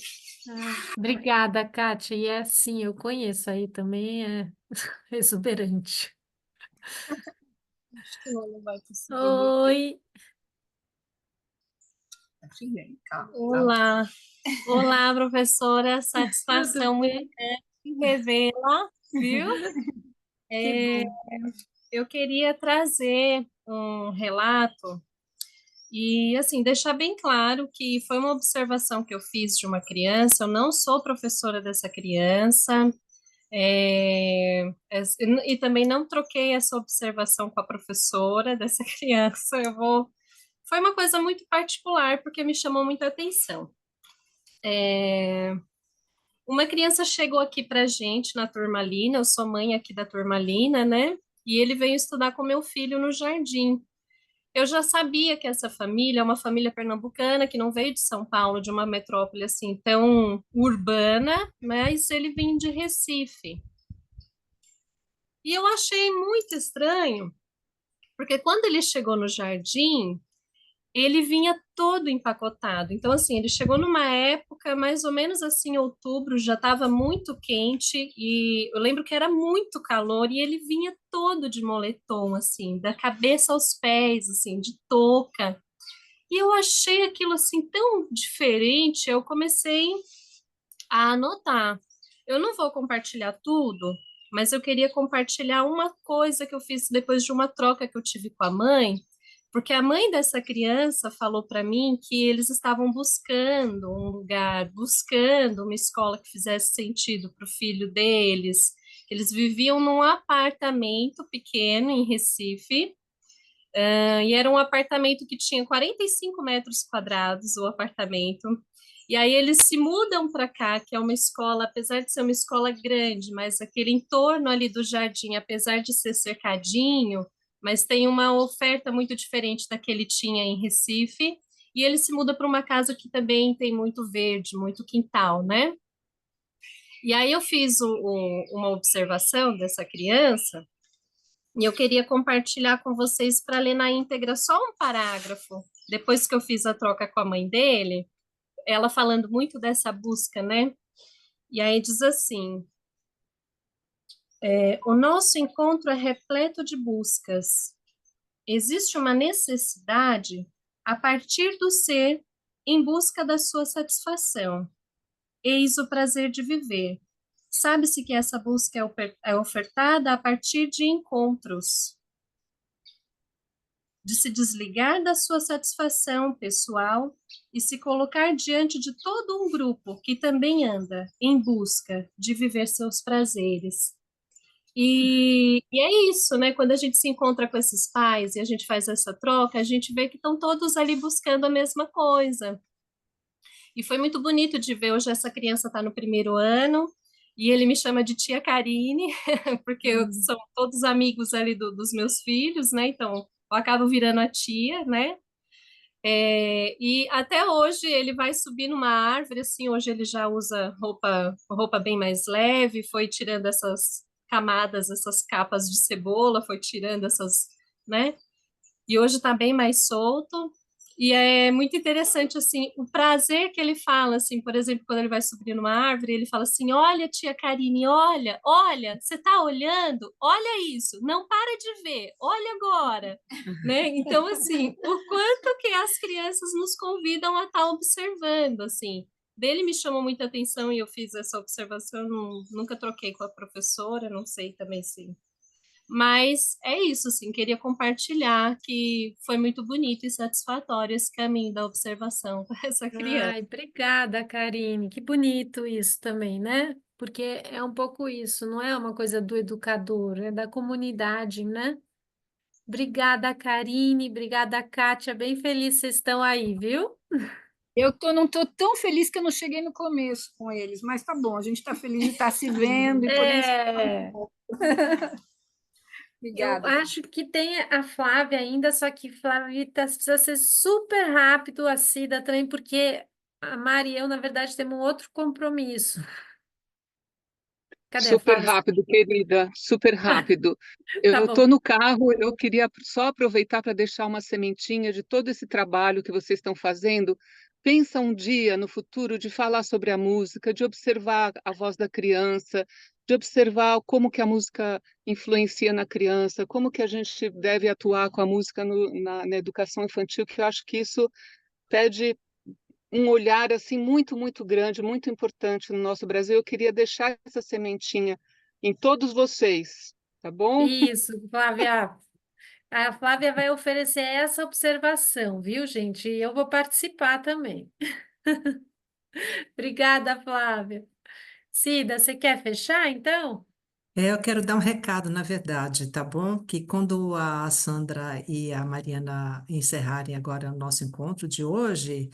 Obrigada, Kátia. E é assim, eu conheço aí também, é exuberante. Acho que ela não vai conseguir. Oi. Olá, olá, professora, satisfação Tudo muito bem? grande revê-la, viu? Que bom. Eu queria trazer um relato e, assim, deixar bem claro que foi uma observação que eu fiz de uma criança, eu não sou professora dessa criança, e também não troquei essa observação com a professora dessa criança, foi uma coisa muito particular, porque me chamou muita atenção. Uma criança chegou aqui para gente na Turmalina, eu sou mãe aqui da Turmalina, né? E ele veio estudar com meu filho no jardim. Eu já sabia que essa família é uma família pernambucana que não veio de São Paulo, de uma metrópole assim tão urbana, mas ele vinha de Recife. E eu achei muito estranho, porque quando ele chegou no jardim, ele vinha todo empacotado. Então, assim, ele chegou numa época, mais ou menos assim, outubro, já estava muito quente, e eu lembro que era muito calor, e ele vinha todo de moletom, assim, da cabeça aos pés, assim, de touca. E eu achei aquilo, assim, tão diferente, eu comecei a anotar. Eu não vou compartilhar tudo, mas eu queria compartilhar uma coisa que eu fiz depois de uma troca que eu tive com a mãe, porque a mãe dessa criança falou para mim que eles estavam buscando um lugar, buscando uma escola que fizesse sentido para o filho deles. Eles viviam num apartamento pequeno em Recife, e era um apartamento que tinha 45 metros quadrados, o apartamento. E aí eles se mudam para cá, que é uma escola, apesar de ser uma escola grande, mas aquele entorno ali do jardim, apesar de ser cercadinho, mas tem uma oferta muito diferente da que ele tinha em Recife. E ele se muda para uma casa que também tem muito verde, muito quintal, né? E aí eu fiz uma observação dessa criança e eu queria compartilhar com vocês para ler na íntegra só um parágrafo. Depois que eu fiz a troca com a mãe dele, ela falando muito dessa busca, né? E aí diz assim: o nosso encontro é repleto de buscas. Existe uma necessidade a partir do ser em busca da sua satisfação. Eis o prazer de viver. Sabe-se que essa busca é ofertada a partir de encontros, de se desligar da sua satisfação pessoal e se colocar diante de todo um grupo que também anda em busca de viver seus prazeres. E é isso, né? Quando a gente se encontra com esses pais e a gente faz essa troca, a gente vê que estão todos ali buscando a mesma coisa. E foi muito bonito de ver. Hoje essa criança está no 1º ano e ele me chama de tia Karine, porque são todos amigos ali dos meus filhos, né? Então eu acabo virando a tia, né? E até hoje ele vai subir numa árvore, assim, hoje ele já usa roupa bem mais leve, foi tirando essas camadas, essas capas de cebola, foi tirando essas, né? E hoje está bem mais solto. E é muito interessante, assim, o prazer que ele fala, assim, por exemplo, quando ele vai subir numa árvore, ele fala assim: olha, tia Karine, olha, olha, você está olhando? Olha isso, não para de ver, olha agora, né? Então, assim, o quanto que as crianças nos convidam a estar observando, assim. Dele me chamou muita atenção e eu fiz essa observação, nunca troquei com a professora, não sei também se... Mas é isso, assim, queria compartilhar que foi muito bonito e satisfatório esse caminho da observação com essa criança. Ai, obrigada, Karine. Que bonito isso também, né? Porque é um pouco isso, não é uma coisa do educador, é da comunidade, né? Obrigada, Karine. Obrigada, Kátia. Bem feliz que vocês estão aí, viu? Não estou tão feliz que eu não cheguei no começo com eles, mas tá bom, a gente está feliz de estar se vendo e podendo se falar um pouco. Eu Obrigada. acho que tem a Flávia ainda, só que Flávia precisa ser super rápido, a Cida também, porque a Mari e eu, na verdade, temos um outro compromisso. Cadê a Super Flávia? rápido, querida, super rápido. Tá Eu bom. estou no carro, eu queria só aproveitar para deixar uma sementinha de todo esse trabalho que vocês estão fazendo. Pensa um dia no futuro de falar sobre a música, de observar a voz da criança, de observar como que a música influencia na criança, como que a gente deve atuar com a música na educação infantil, que eu acho que isso pede um olhar assim muito, muito grande, muito importante no nosso Brasil. Eu queria deixar essa sementinha em todos vocês, tá bom? Isso, Flávia. A Flávia vai oferecer essa observação, viu, gente? E eu vou participar também. Obrigada, Flávia. Cida, você quer fechar, então? Eu quero dar um recado, na verdade, tá bom? Que quando a Sandra e a Mariana encerrarem agora o nosso encontro de hoje,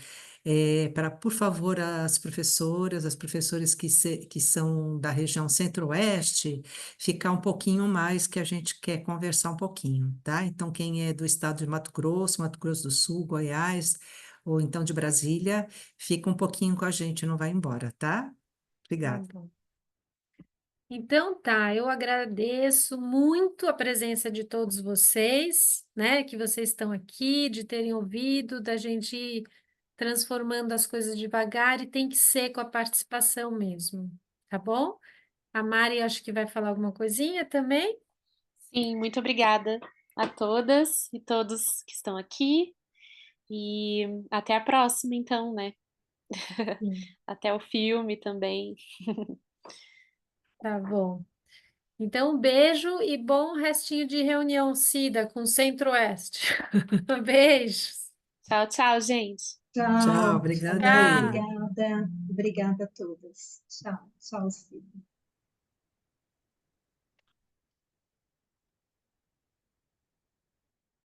para, por favor, as professoras que são da região Centro-Oeste, ficar um pouquinho mais, que a gente quer conversar um pouquinho, tá? Então, quem é do estado de Mato Grosso do Sul, Goiás, ou então de Brasília, fica um pouquinho com a gente, não vai embora, tá? Tá Obrigada. bom. Então tá, eu agradeço muito a presença de todos vocês, né? Que vocês estão aqui, de terem ouvido, da gente ir transformando as coisas devagar e tem que ser com a participação mesmo, tá bom? A Mari acho que vai falar alguma coisinha também. Sim, muito obrigada a todas e todos que estão aqui. E até a próxima, então, né? Até o filme também. Tá bom. Então, um beijo e bom restinho de reunião, Cida, com o Centro-Oeste. Beijos. Tchau, tchau, gente. Tchau, Tchau. obrigada aí. Obrigada. Obrigada a todas. Tchau. Tchau, Cida.